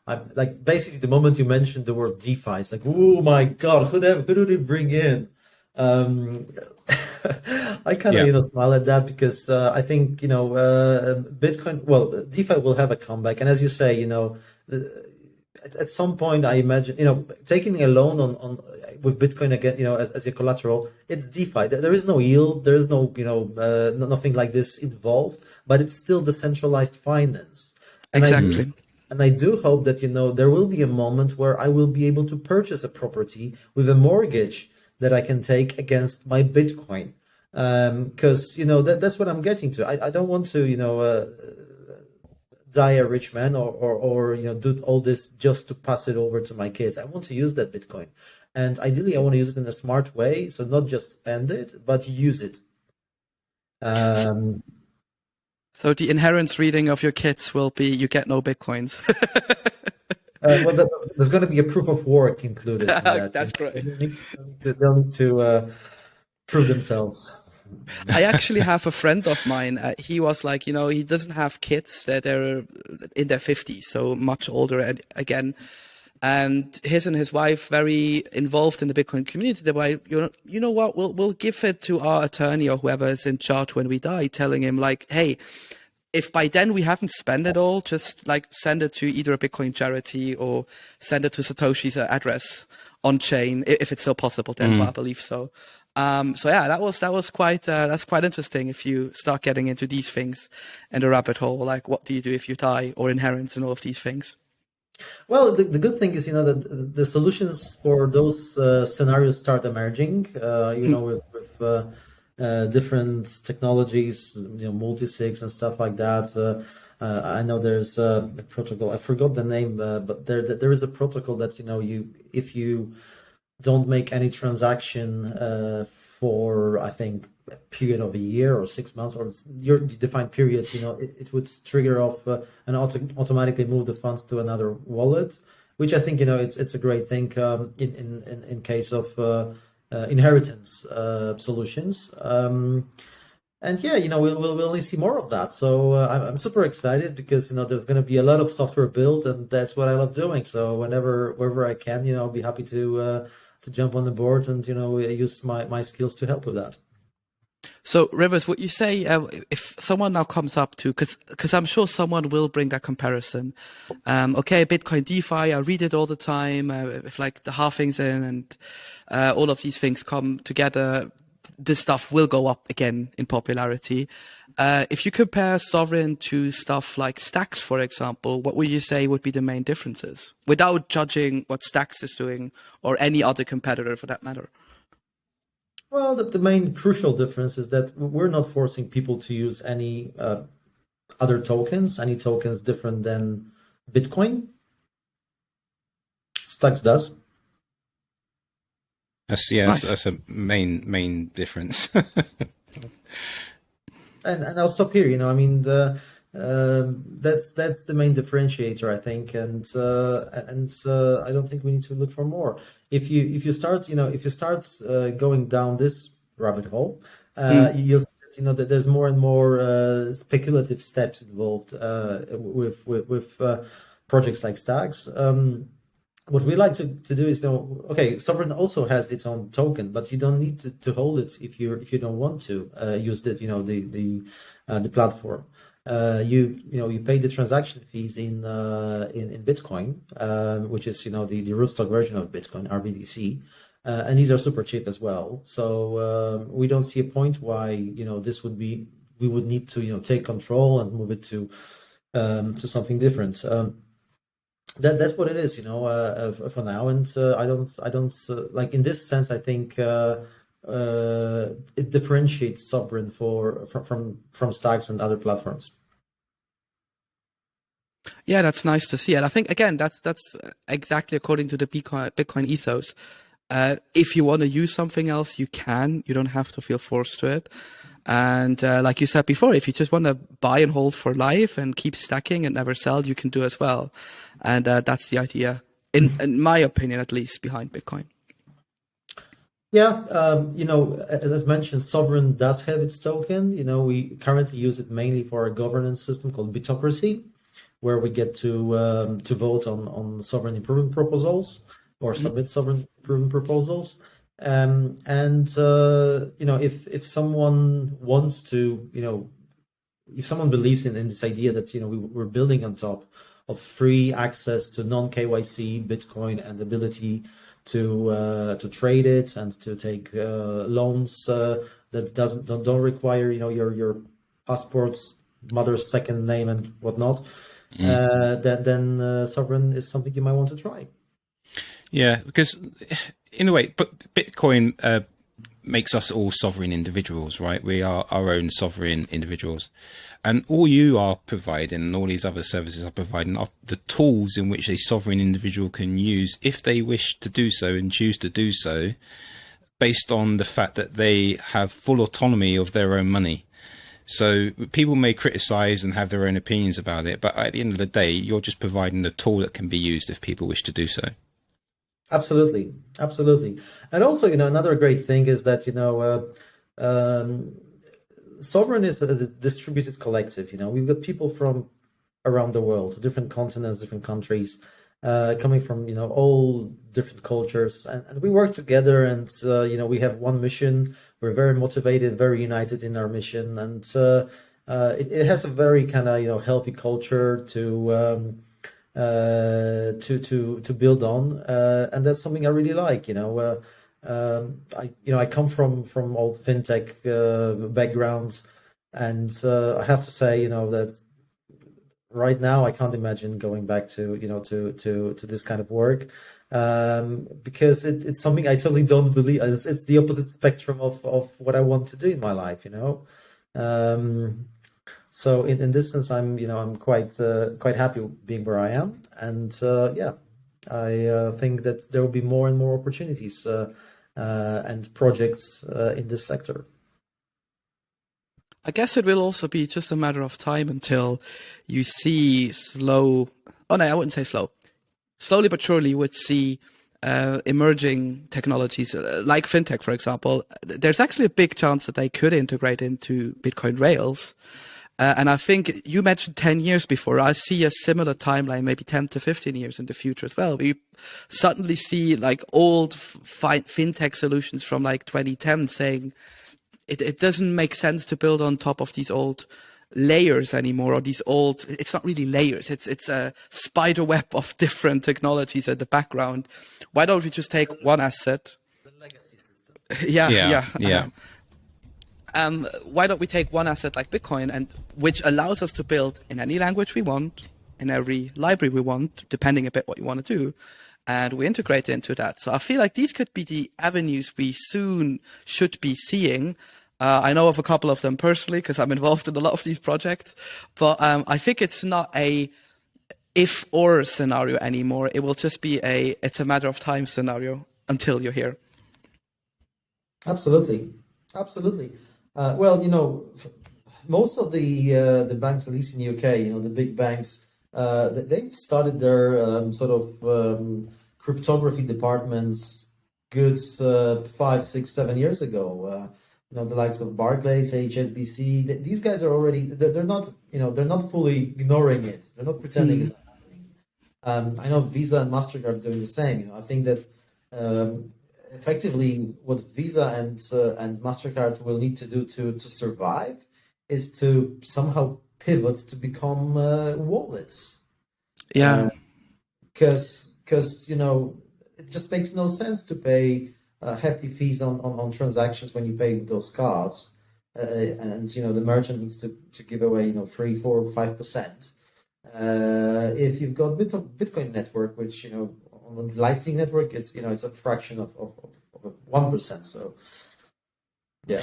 I like basically the moment you mentioned the word DeFi, it's like, oh my god, who do they bring in? I kind of smile at that because I think Bitcoin, well, DeFi will have a comeback, and as you say, at some point, I imagine, taking a loan on with Bitcoin again, as a collateral, it's DeFi. There is no yield, there is no, nothing like this involved, but it's still decentralized finance. And exactly. I do hope that, there will be a moment where I will be able to purchase a property with a mortgage that I can take against my Bitcoin. Because, that's what I'm getting to. I don't want to, die a rich man or do all this just to pass it over to my kids. I want to use that Bitcoin, and ideally I want to use it in a smart way, so not just spend it but use it. So the inheritance reading of your kids will be you get no Bitcoins. Well, there's going to be a proof of work included in that. That's great. They'll need to prove themselves. I actually have a friend of mine. He was like, he doesn't have kids. They're in their 50s, so much older again. And his wife very involved in the Bitcoin community. They're like, you know what? We'll give it to our attorney or whoever is in charge when we die, telling him like, hey, if by then we haven't spent it all, just like send it to either a Bitcoin charity or send it to Satoshi's address on chain, if it's still possible. Then, but I believe so. So yeah, that's quite interesting if you start getting into these things and the rabbit hole, like what do you do if you die or inheritance and all of these things. Well, the good thing is, that the solutions for those scenarios start emerging, with different technologies, multi-sigs and stuff like that. I know there's a protocol. I forgot the name, but there is a protocol that if you don't make any transaction for, I think, a period of a year or 6 months or your defined periods, it would trigger off and automatically move the funds to another wallet, which I think it's a great thing in case of inheritance solutions. And yeah, we'll only see more of that. So I'm super excited because there's going to be a lot of software built, and that's what I love doing. So wherever I can, I'll be happy to jump on the board and use my skills to help with that. So, Rivers, would you say if someone now comes up to, because I'm sure someone will bring that comparison, okay, Bitcoin DeFi, I read it all the time, if like the halvings and all of these things come together, this stuff will go up again in popularity. If you compare Sovryn to stuff like Stacks, for example, what would you say would be the main differences, without judging what Stacks is doing or any other competitor for that matter? Well, the main crucial difference is that we're not forcing people to use any other tokens, any tokens different than Bitcoin. Stacks does. That's a main difference. And I'll stop here. I mean, that's the main differentiator, I think, and I don't think we need to look for more. If you start going down this rabbit hole, you'll see that there's more and more speculative steps involved with projects like Stacks. What we like to do is okay, Sovryn also has its own token, but you don't need to hold it if you don't want to use the platform. You pay the transaction fees in Bitcoin, which is the rootstock version of Bitcoin, RBDC, and these are super cheap as well. So we don't see a point why we would need to take control and move it to something different. That's what it is, for now. And I don't like in this sense. I think it differentiates Sovryn from Stacks and other platforms. Yeah, that's nice to see. And I think again, that's exactly according to the Bitcoin ethos. If you want to use something else, you can. You don't have to feel forced to it. And like you said before, if you just want to buy and hold for life and keep stacking and never sell, you can do as well. And that's the idea, in my opinion, at least, behind Bitcoin. Yeah, as mentioned, Sovryn does have its token. We currently use it mainly for a governance system called Bitocracy, where we get to vote on sovereign improvement proposals or submit sovereign improvement proposals. If someone wants to, if someone believes in this idea that we're building on top of free access to non-KYC Bitcoin and ability to trade it and to take loans that don't require your passport's mother's second name and whatnot, then Sovryn is something you might want to try. Yeah, because in a way, but Bitcoin makes us all sovereign individuals, right? We are our own sovereign individuals. And all you are providing and all these other services are providing are the tools in which a sovereign individual can use if they wish to do so and choose to do so, based on the fact that they have full autonomy of their own money. So people may criticize and have their own opinions about it, but at the end of the day, you're just providing the tool that can be used if people wish to do so. Absolutely. And also, another great thing is that, Sovryn is a distributed collective. We've got people from around the world, different continents, different countries, coming from, all different cultures. And we work together and, we have one mission. We're very motivated, very united in our mission. And it has a very kind of, healthy culture to build on, and that's something I really like. I come from old fintech backgrounds, and I have to say, that right now I can't imagine going back to to this kind of work, because it's something I totally don't believe. It's the opposite spectrum of what I want to do in my life, So in this sense, I'm quite happy being where I am, and yeah, I think that there will be more and more opportunities and projects in this sector. I guess it will also be just a matter of time until you see slow. Oh no, I wouldn't say slow. Slowly but surely, you would see emerging technologies like fintech, for example. There's actually a big chance that they could integrate into Bitcoin Rails. And I think you mentioned 10 years before. I see a similar timeline, maybe 10 to 15 years in the future as well. We suddenly see like old fintech solutions from like 2010 saying it doesn't make sense to build on top of these old layers anymore, or these old, it's not really layers. It's a spider web of different technologies at the background. Why don't we just take one asset? The legacy system. Yeah. Why don't we take one asset like Bitcoin, and which allows us to build in any language we want, in every library we want, depending a bit what you want to do, and we integrate into that. So I feel like these could be the avenues we soon should be seeing. I know of a couple of them personally because I'm involved in a lot of these projects, but I think it's not a if or scenario anymore. It will just be it's a matter of time scenario until you're here. Absolutely. Well, most of the banks, at least in the UK, the big banks, they've started their sort of cryptography departments good 5, 6, 7 years ago. The likes of Barclays, HSBC, these guys are already, they're not fully ignoring it. They're not pretending it's not happening. I know Visa and MasterCard are doing the same. I think that effectively what Visa and MasterCard will need to do to survive is to somehow pivot to become wallets. Yeah. Because it just makes no sense to pay hefty fees on transactions when you pay with those cards, and the merchant needs to give away 3, 4, 5%. If you've got Bitcoin network, which on the Lightning network, it's a fraction of 1%. So yeah.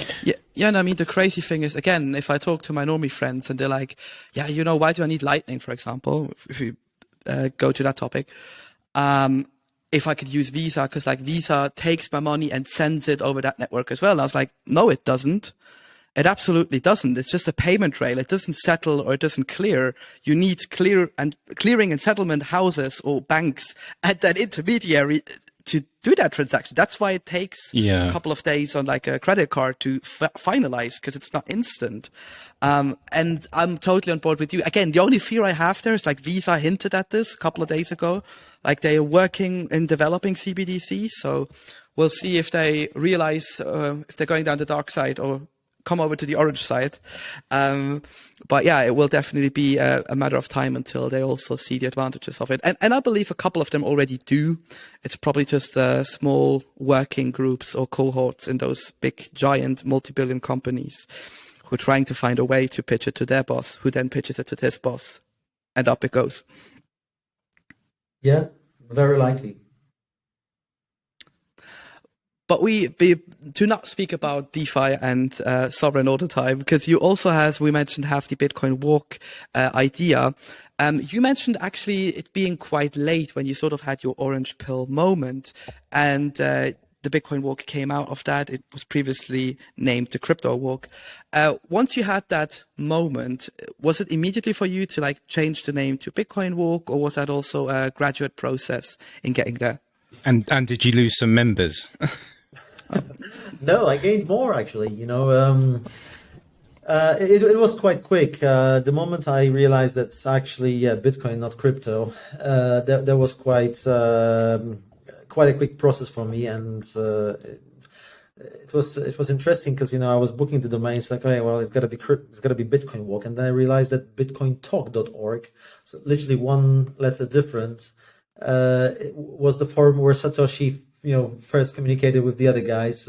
And I mean, the crazy thing is, again, if I talk to my normie friends and they're like, yeah, why do I need Lightning, for example, if we go to that topic, if I could use Visa, because like Visa takes my money and sends it over that network as well. And I was like, no, it doesn't. It absolutely doesn't. It's just a payment rail. It doesn't settle or it doesn't clear. You need clearing and settlement houses or banks at that intermediary to do that transaction. That's why it takes a couple of days on like a credit card to finalize, because it's not instant. And I'm totally on board with you. Again, the only fear I have there is like Visa hinted at this a couple of days ago. Like they are working in developing CBDC. So we'll see if they realize if they're going down the dark side or come over to the orange side. But yeah, it will definitely be a matter of time until they also see the advantages of it. And I believe a couple of them already do. It's probably just small working groups or cohorts in those big, giant, multi-billion companies who are trying to find a way to pitch it to their boss, who then pitches it to his boss. And up it goes. Yeah, very likely. But we do not speak about DeFi and Sovryn all the time, because you also, as we mentioned, have the BitcoinWalk idea. You mentioned actually it being quite late when you sort of had your orange pill moment, and the BitcoinWalk came out of that. It was previously named the Crypto Walk. Once you had that moment, was it immediately for you to like change the name to BitcoinWalk, or was that also a graduate process in getting there? And did you lose some members? No, I gained more actually. It was quite quick. The moment I realized that it's actually Bitcoin, not crypto, there was quite a quick process for me, and it was interesting because I was booking the domain. It's like, okay, well, it's got to be BitcoinWalk, and then I realized that BitcoinTalk.org, so literally one letter different, it was the forum where Satoshi first communicated with the other guys.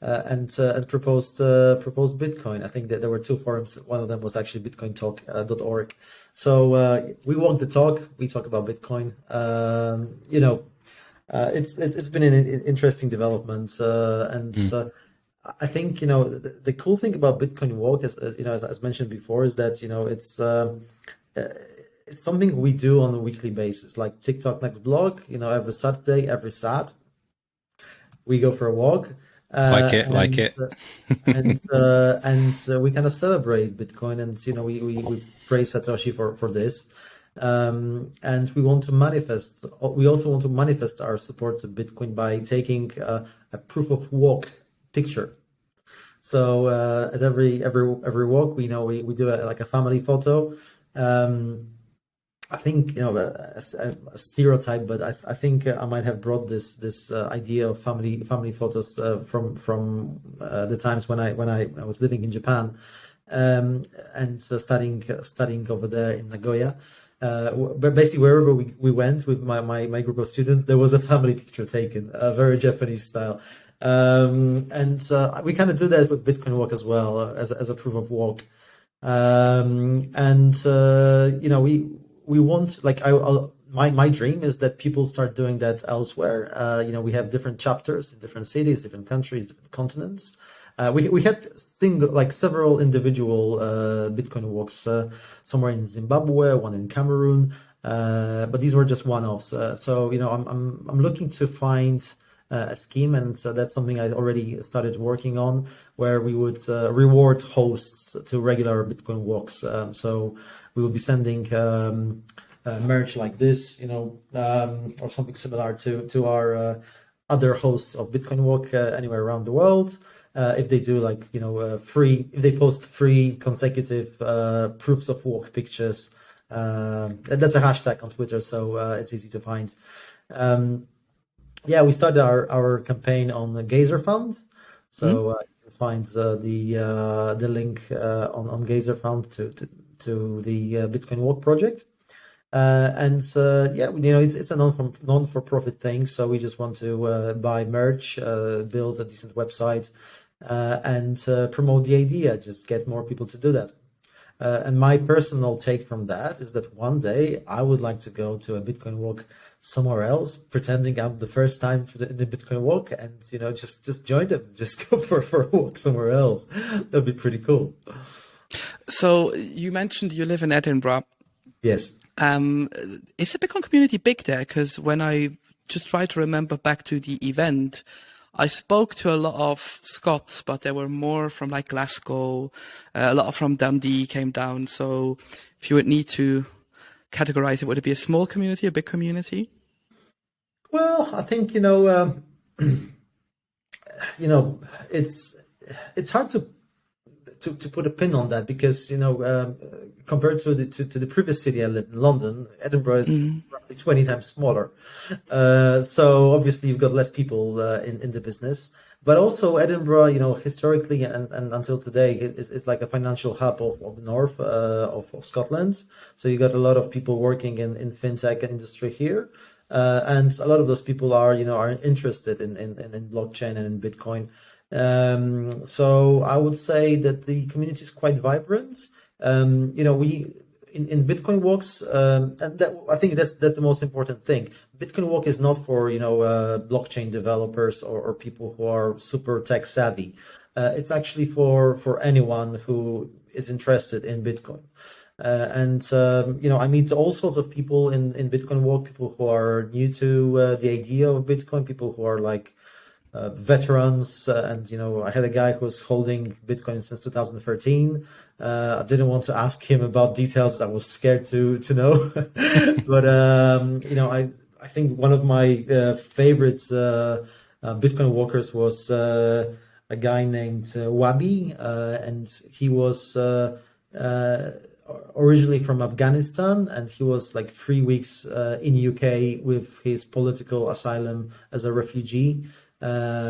and proposed Bitcoin. I think that there were two forums. One of them was actually BitcoinTalk.org. So we walk the talk. We talk about Bitcoin. It's been an interesting development, and I think the cool thing about BitcoinWalk, as mentioned before, is that it's something we do on a weekly basis, like TikTok Next Blog. Every Saturday, every Sat, we go for a walk. Like it. And we kind of celebrate Bitcoin, and we praise Satoshi for this. And we want to manifest. We also want to manifest our support to Bitcoin by taking a proof of work picture. So at every walk, we do a family photo. I think a stereotype, but I think I might have brought this idea of family photos from the times when I was living in Japan, and studying over there in Nagoya. But basically, wherever we went with my group of students, there was a family picture taken, very Japanese style. And we kind of do that with BitcoinWalk as well, as a proof of work. We want, my dream is that people start doing that elsewhere. We have different chapters in different cities, different countries, different continents. We had several individual Bitcoin walks, somewhere in Zimbabwe, one in Cameroon, but these were just one-offs. So I'm looking to find a scheme, and so that's something I already started working on, where we would reward hosts to regular Bitcoin walks. So we will be sending merch like this, or something similar to our other hosts of Bitcoin Walk anywhere around the world. If they do if they post free consecutive proofs of work pictures, that's a hashtag on Twitter, so it's easy to find. We started our campaign on the Geyser Fund, so you can find the link on Geyser Fund to the Bitcoin Walk project. It's a non-for-profit thing, so we just want to buy merch, build a decent website, and promote the idea, just get more people to do that. And my personal take from that is that one day I would like to go to a Bitcoin Walk somewhere else, pretending I'm the first time in the Bitcoin Walk, and just join them, just go for a walk somewhere else. That'd be pretty cool. So you mentioned you live in Edinburgh. Yes. Is the Bitcoin community big there? Because when I just try to remember back to the event, I spoke to a lot of Scots, but there were more from Glasgow, a lot from Dundee came down. So if you would need to categorize it, would it be a small community, a big community? Well, I think, it's hard to put a pin on that, because compared to the previous city I lived in, London, Edinburgh is roughly 20 times smaller. So obviously you've got less people in the business, but also Edinburgh, historically and until today is like a financial hub of the north of Scotland. So you got a lot of people working in fintech industry here. And a lot of those people are interested in blockchain and in Bitcoin. So I would say that the community is quite vibrant. We in Bitcoin Walks, and I think that's the most important thing. Bitcoin Walk is not for blockchain developers or people who are super tech savvy. It's actually for anyone who is interested in Bitcoin. I meet all sorts of people in Bitcoin Walk, people who are new to the idea of Bitcoin, people who are veterans, and I had a guy who was holding Bitcoin since 2013. I didn't want to ask him about details I was scared to know, but I think one of my favorites Bitcoin walkers was a guy named Wabi, and he was originally from Afghanistan, and he was 3 weeks in UK with his political asylum as a refugee.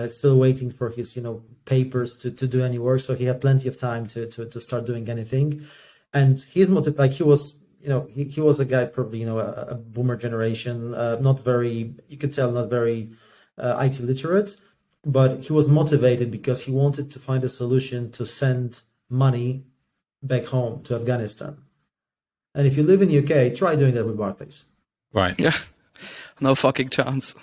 Still waiting for his papers to do any work, so he had plenty of time to start doing anything. And his motive, he was he was a guy probably a boomer generation, not very, you could tell, not very IT literate, but he was motivated because he wanted to find a solution to send money back home to Afghanistan. And if you live in UK, try doing that with Barclays. Right. Yeah. No fucking chance.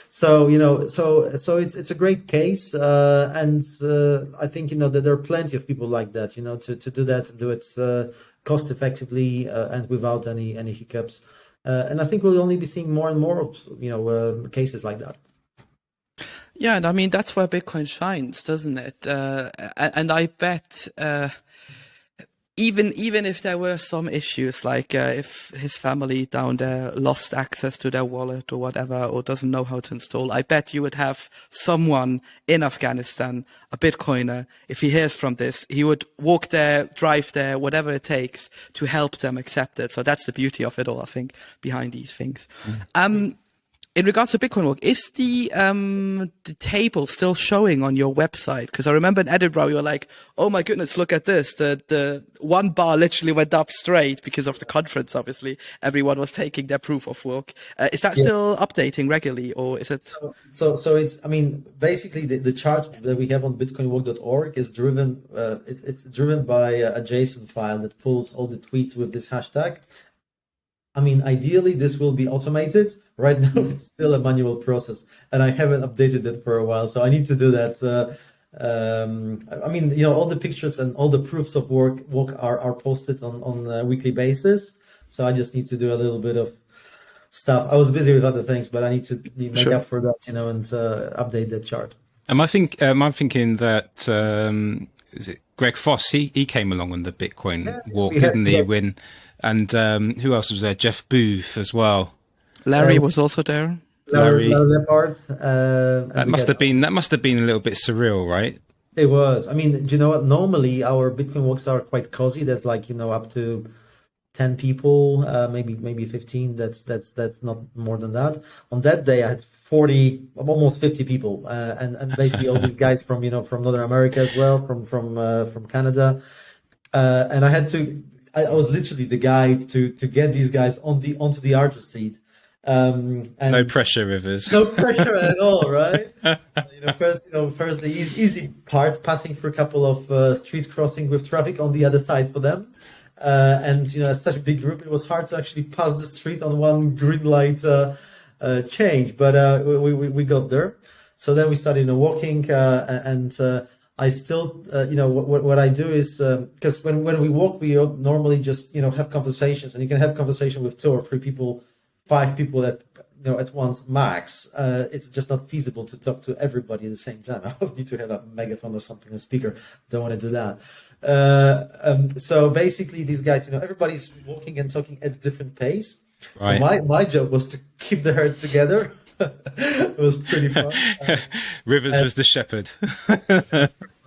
So it's a great case, and I think that there are plenty of people like that. To do that, and do it cost effectively and without any hiccups. And I think we'll only be seeing more and more of cases like that. Yeah, and I mean that's where Bitcoin shines, doesn't it? And I bet even if there were some issues, like if his family down there lost access to their wallet or whatever, or doesn't know how to install, I bet you would have someone in Afghanistan, a Bitcoiner, if he hears from this, he would walk there, drive there, whatever it takes to help them accept it. So that's the beauty of it all, I think, behind these things. In regards to BitcoinWalk, is the table still showing on your website? Because I remember in Edinburgh, you were like, "Oh my goodness, look at this!" The one bar literally went up straight because of the conference. Obviously, everyone was taking their proof of work. Is that still updating regularly, or is it? So it's. I mean, basically, the chart that we have on BitcoinWalk.org is driven. It's driven by a JSON file that pulls all the tweets with this hashtag. I mean, ideally, this will be automated. Right now, it's still a manual process, and I haven't updated it for a while, so I need to do that. I mean, all the pictures and all the proofs of work are posted on a weekly basis, so I just need to do a little bit of stuff. I was busy with other things, but I need to make up for that, and update that chart. I'm thinking that is it Greg Foss? He came along on the Bitcoin walk, didn't he? When and who else was there? Jeff Booth as well. Larry was also there. Larry Lepard. That must have been a little bit surreal, right? It was. I mean, do you know what? Normally, our Bitcoin walks are quite cozy. There's like up to 10 people, maybe 15. That's not more than that. On that day, I had 40, almost 50 people, and basically all these guys from from Northern America as well, from Canada, and I had to. I was literally the guy to get these guys onto the artist seat. And no pressure, Rivers. No pressure at all, right? First the easy part, passing through a couple of street crossing with traffic on the other side for them, and as such a big group, it was hard to actually pass the street on one green light change, but we got there. So then we started walking, and I still, what I do is, because when we walk, we normally just, have conversations, and you can have conversation with 2 or 3 people, 5 people at once max. It's just not feasible to talk to everybody at the same time. I would need to have a megaphone or something, a speaker. Don't want to do that. So basically, these guys, everybody's walking and talking at a different pace. Right. So my job was to keep the herd together. It was pretty fun. Rivers was the shepherd.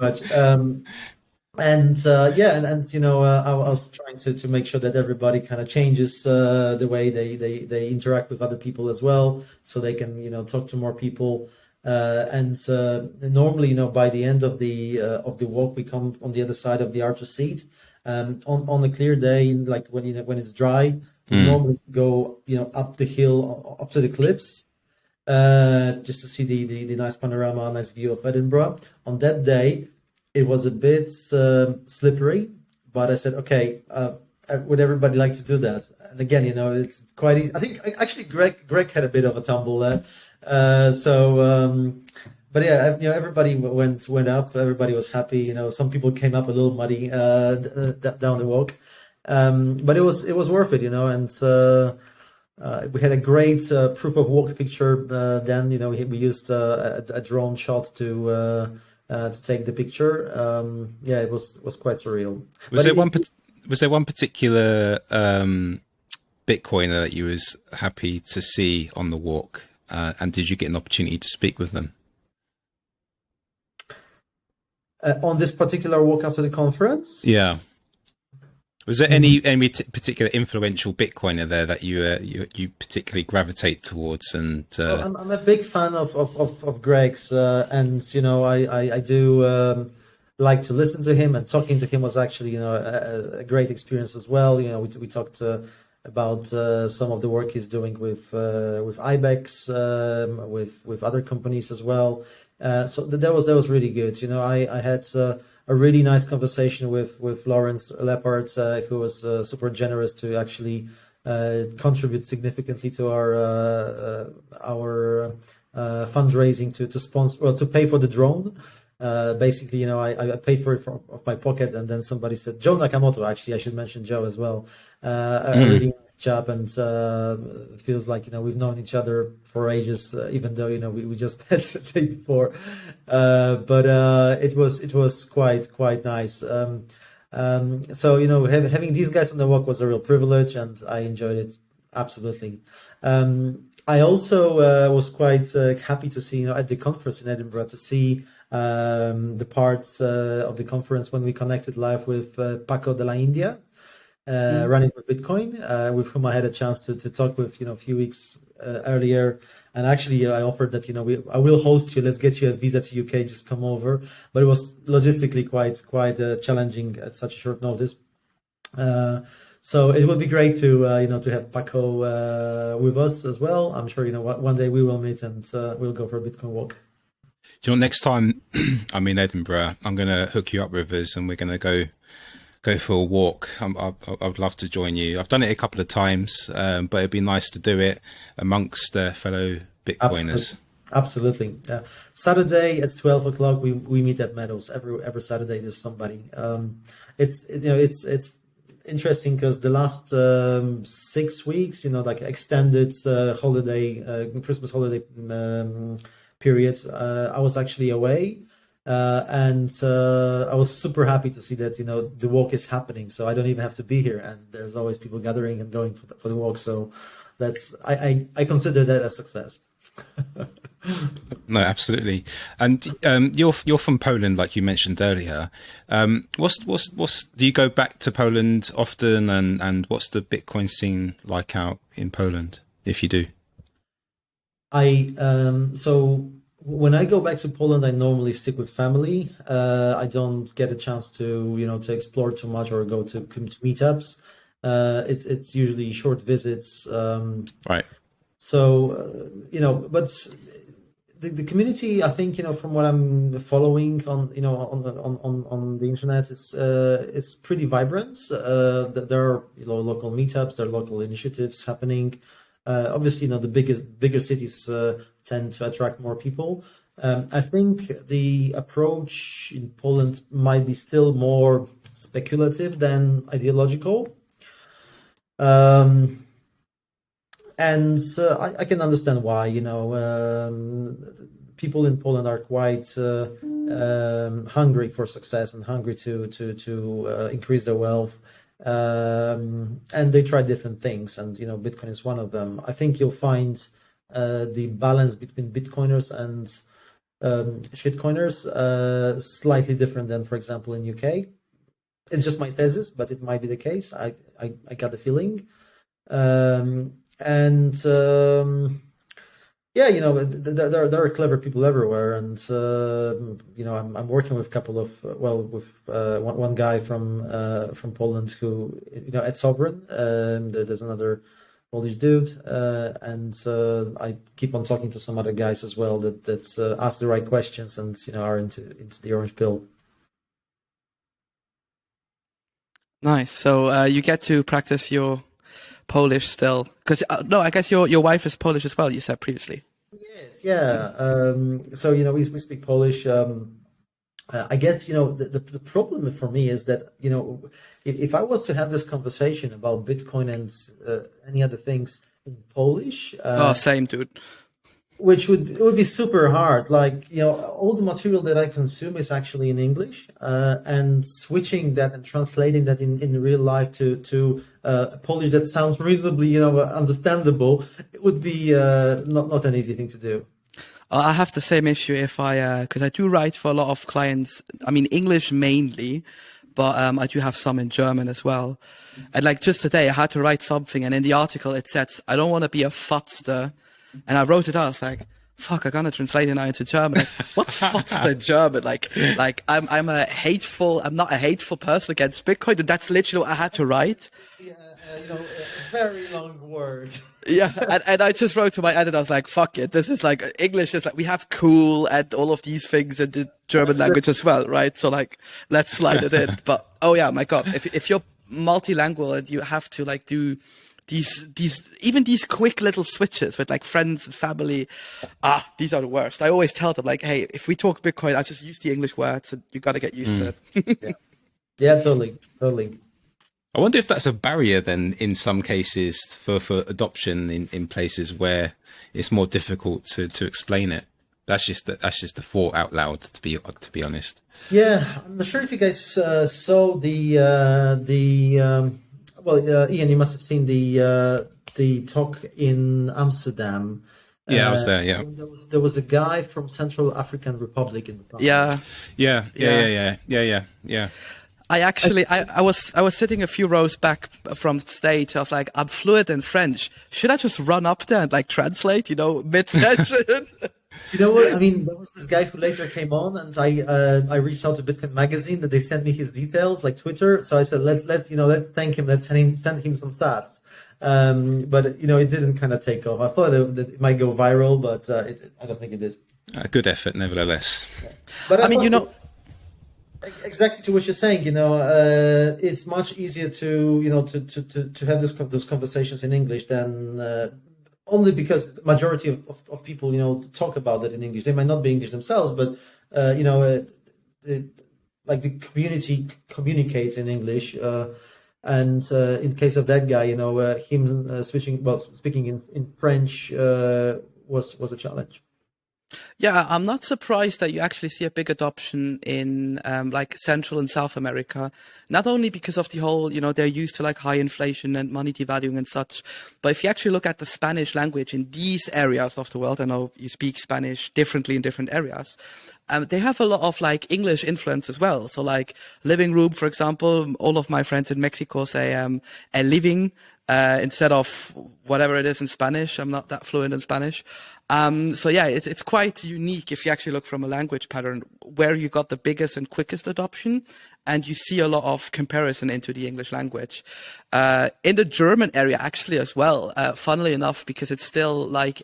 Much. I was trying to make sure that everybody kind of changes the way they interact with other people as well, so they can talk to more people. Normally, by the end of the walk, we come on the other side of the archer's seat. On a clear day, like when it's dry, we normally go up the hill, up to the cliffs. Just to see the nice panorama, nice view of Edinburgh. On that day, it was a bit slippery, but I said, okay, would everybody like to do that? And again, it's quite easy. I think actually Greg had a bit of a tumble there. But yeah, everybody went up. Everybody was happy. Some people came up a little muddy down the walk, but it was worth it. And. We had a great proof of work picture. Then we used a drone shot to take the picture. It was quite surreal. Was there one particular Bitcoiner that you was happy to see on the walk, and did you get an opportunity to speak with them? On this particular walk after the conference? Yeah. Was there any particular influential Bitcoiner there that you particularly gravitate towards? And well, I'm a big fan of Greg's, and I do like to listen to him, and talking to him was actually a great experience as well. We talked about some of the work he's doing with Ibex, with other companies as well. So that was really good. I had a really nice conversation with Lawrence Leppard, who was super generous to actually contribute significantly to our fundraising to sponsor, well, to pay for the drone. Basically, I paid for it off my pocket, and then somebody said, Joe Nakamoto, actually, I should mention Joe as well, a really nice chap, and feels like, we've known each other for ages, even though, we just met the day before. But it was quite nice. So, having these guys on the walk was a real privilege, and I enjoyed it absolutely. I also was quite happy to see, at the conference in Edinburgh, to see the parts of the conference when we connected live with Paco de la India, running with Bitcoin, with whom I had a chance to talk with, a few weeks earlier. And actually, I offered that, I will host you. Let's get you a visa to UK. Just come over. But it was logistically quite challenging at such a short notice. So it would be great to to have Paco with us as well. I'm sure one day we will meet and we'll go for a Bitcoin walk. Do you know, next time I'm in Edinburgh, I'm going to hook you up, Rivers, and we're going to go for a walk. I'd love to join you. I've done it a couple of times, but it'd be nice to do it amongst fellow Bitcoiners. Absolutely. Saturday at 12 o'clock, we meet at Meadows. Every Saturday there's somebody. It's interesting because the last 6 weeks, like extended holiday, Christmas holiday period, I was actually away, and I was super happy to see that the walk is happening. So I don't even have to be here, and there's always people gathering and going for the walk. So that's I consider that a success. No, absolutely. And you're from Poland, like you mentioned earlier. What's do you go back to Poland often, and what's the Bitcoin scene like out in Poland, if you do? So when I go back to Poland, I normally stick with family. I don't get a chance to to explore too much or go to meetups. It's usually short visits. Right. So but the community, I think, from what I'm following on on the internet, is pretty vibrant. There are local meetups, there are local initiatives happening. Obviously, the bigger cities tend to attract more people. I think the approach in Poland might be still more speculative than ideological. And I can understand why. People in Poland are quite hungry for success and hungry to increase their wealth. And they try different things, and Bitcoin is one of them. I think you'll find the balance between Bitcoiners and shitcoiners slightly different than, for example, in UK. It's just my thesis, but it might be the case. I got the feeling. Yeah, there are clever people everywhere, and I'm working with a couple of one guy from Poland who at Sovryn. There's another Polish dude, and I keep on talking to some other guys as well that ask the right questions and are into the orange pill. Nice. So you get to practice your Polish still, because no, I guess your wife is Polish as well. You said previously. Yes, yeah. So we speak Polish. I guess the problem for me is that if I was to have this conversation about Bitcoin and any other things in Polish, same dude. Which would be super hard. Like, all the material that I consume is actually in English, and switching that and translating that in real life to Polish that sounds reasonably, understandable, it would be not an easy thing to do. I have the same issue because I do write for a lot of clients. I mean, English mainly, but I do have some in German as well. And like just today, I had to write something, and in the article it says, "I don't want to be a futster." And I wrote it out. I was like, fuck, I'm gonna translate it now into German. Like, what's futster in German? Like I'm not a hateful person against Bitcoin. And that's literally what I had to write. a very long word. Yeah, and I just wrote to my editor, I was like, fuck it, this is like, English is like, we have cool and all of these things in the German language as well, right? So like, let's slide it in. But, oh yeah, my God, if you're multilingual and you have to like do even these quick little switches with like friends and family, these are the worst. I always tell them like, hey, if we talk Bitcoin, I just use the English words and you got to get used to it. Yeah, totally. I wonder if that's a barrier then in some cases for adoption in places where it's more difficult to explain it. That's just the thought out loud, to be honest. Yeah, I'm not sure if you guys saw Ian, you must have seen the talk in Amsterdam. Yeah, I was there. Yeah, there was a guy from Central African Republic in the past. Yeah. I was sitting a few rows back from the stage. I was like, I'm fluent in French. Should I just run up there and like translate, mid-session? You know what? I mean, there was this guy who later came on, and I reached out to Bitcoin Magazine that they sent me his details, like Twitter. So I said, let's thank him, let's send him some stats. But it didn't kind of take off. I thought that it might go viral, but I don't think it did. A good effort, nevertheless. Yeah. But I mean, exactly to what you're saying, it's much easier to to have those conversations in English than only because the majority of people talk about it in English. They might not be English themselves, but like the community communicates in English. And in case of that guy, him speaking in French was a challenge. Yeah, I'm not surprised that you actually see a big adoption in like Central and South America, not only because of the whole, they're used to like high inflation and money devaluing and such, but if you actually look at the Spanish language in these areas of the world, I know you speak Spanish differently in different areas, they have a lot of like English influence as well. So like living room, for example, all of my friends in Mexico say a living instead of whatever it is in Spanish. I'm not that fluent in Spanish. So yeah, it's quite unique if you actually look from a language pattern where you got the biggest and quickest adoption, and you see a lot of comparison into the English language. In the German area actually as well, funnily enough, because it's still like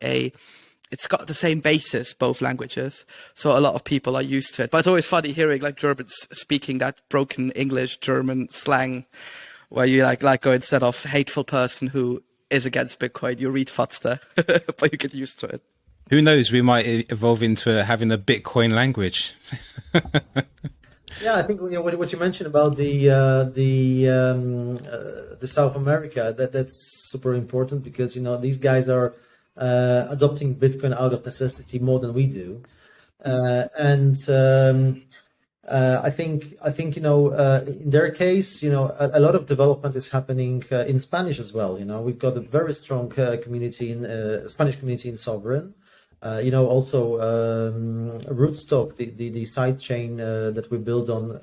it's got the same basis, both languages. So a lot of people are used to it, but it's always funny hearing like Germans speaking that broken English, German slang, where you like go instead of hateful person who is against Bitcoin, you read Futster, but you get used to it. Who knows? We might evolve into having a Bitcoin language. Yeah, I think what you mentioned about the South America, that's super important because these guys are adopting Bitcoin out of necessity more than we do, and I think in their case, a lot of development is happening in Spanish as well. We've got a very strong community in Spanish community in Sovryn. Also Rootstock, the side chain that we build on,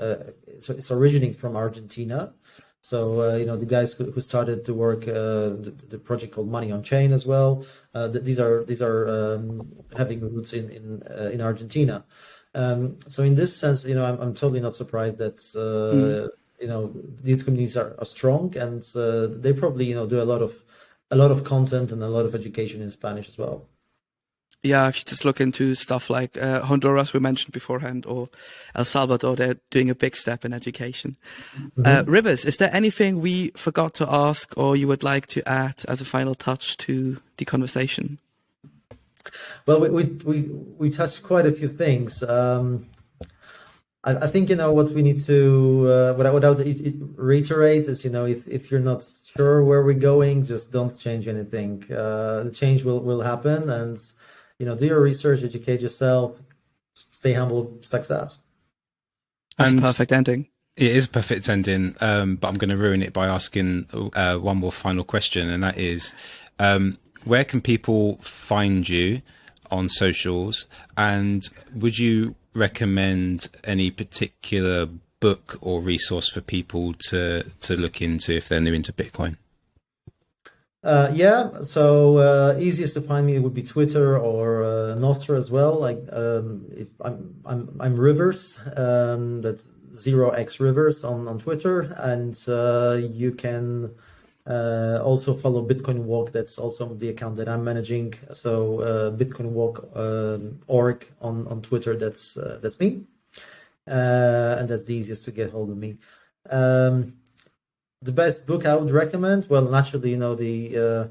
it's originating from Argentina. So the guys who started to work the project called Money on Chain as well. These are having roots in Argentina. So in this sense, I'm totally not surprised that these communities are strong, and they probably do a lot of content and a lot of education in Spanish as well. Yeah, if you just look into stuff like Honduras, we mentioned beforehand, or El Salvador, they're doing a big step in education. Mm-hmm. Rivers, is there anything we forgot to ask or you would like to add as a final touch to the conversation? Well, we touched quite a few things. I think what we need to what I would reiterate is if you're not sure where we're going, just don't change anything. The change will happen, and do your research, educate yourself, stay humble, success. That's a perfect ending. It is a perfect ending, but I'm going to ruin it by asking one more final question, and that is, where can people find you on socials, and would you recommend any particular book or resource for people to look into if they're new into Bitcoin? So easiest to find me would be Twitter or Nostra as well. Like if I'm Rivers, that's 0x Rivers on Twitter, and you can Also follow BitcoinWalk. That's also the account that I'm managing. So BitcoinWalk org on Twitter. That's me, and that's the easiest to get hold of me. The best book I would recommend, well, naturally, the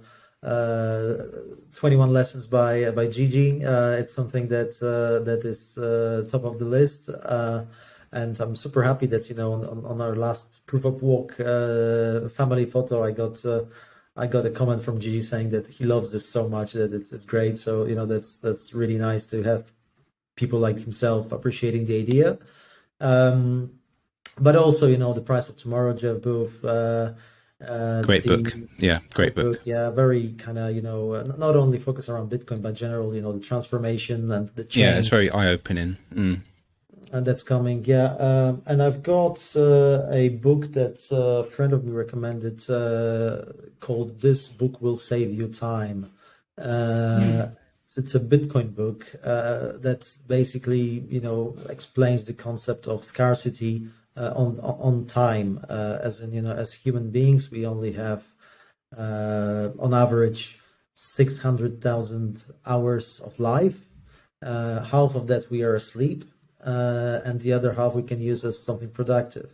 21 Lessons by Gigi. It's something that is top of the list. And I'm super happy that, on our last Proof of Work family photo, I got a comment from Gigi saying that he loves this so much that it's great. So, that's really nice to have people like himself appreciating the idea. But also, The Price of Tomorrow, Jeff Booth. Great book. Yeah, great book. Yeah, very kind of, not only focus around Bitcoin, but general, the transformation and the change. Yeah, it's very eye-opening. And that's coming, yeah. And I've got a book that a friend of me recommended called This Book Will Save You Time. It's a Bitcoin book that basically, explains the concept of scarcity on time. As in, as human beings, we only have, on average, 600,000 hours of life. Half of that we are asleep. And the other half we can use as something productive.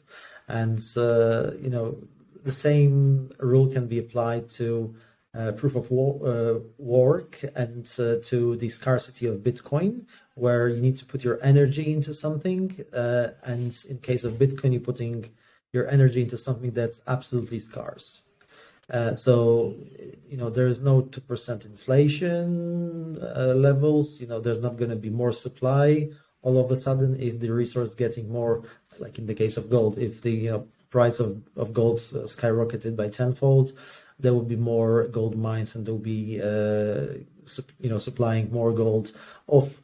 And, the same rule can be applied to proof of work and to the scarcity of Bitcoin, where you need to put your energy into something. And in case of Bitcoin, you're putting your energy into something that's absolutely scarce. So, there is no 2% inflation levels. There's not going to be more supply all of a sudden if the resource getting more, like in the case of gold, if the price of gold skyrocketed by tenfold, there will be more gold mines and there will be supplying more gold of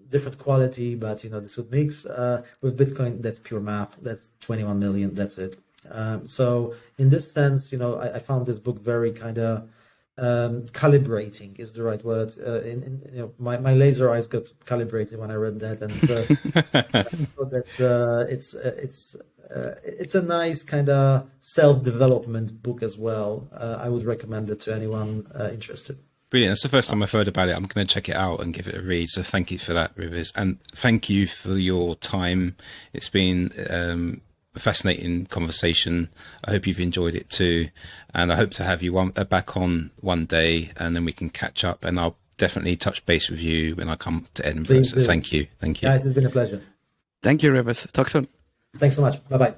different quality, but this would mix with Bitcoin. That's pure math. That's 21 million. That's it. So in this sense, I found this book very kind of calibrating is the right word. My laser eyes got calibrated when I read that, and it's a nice kind of self-development book as well. I would recommend it to anyone interested. Brilliant. That's the first time I've heard about it. I'm going to check it out and give it a read. So thank you for that, Rivers. And thank you for your time. It's been a fascinating conversation. I hope you've enjoyed it too. And I hope to have you back on one day and then we can catch up. And I'll definitely touch base with you when I come to Edinburgh. So thank you. Thank you. Guys, it's been a pleasure. Thank you, Rivers. Talk soon. Thanks so much. Bye-bye.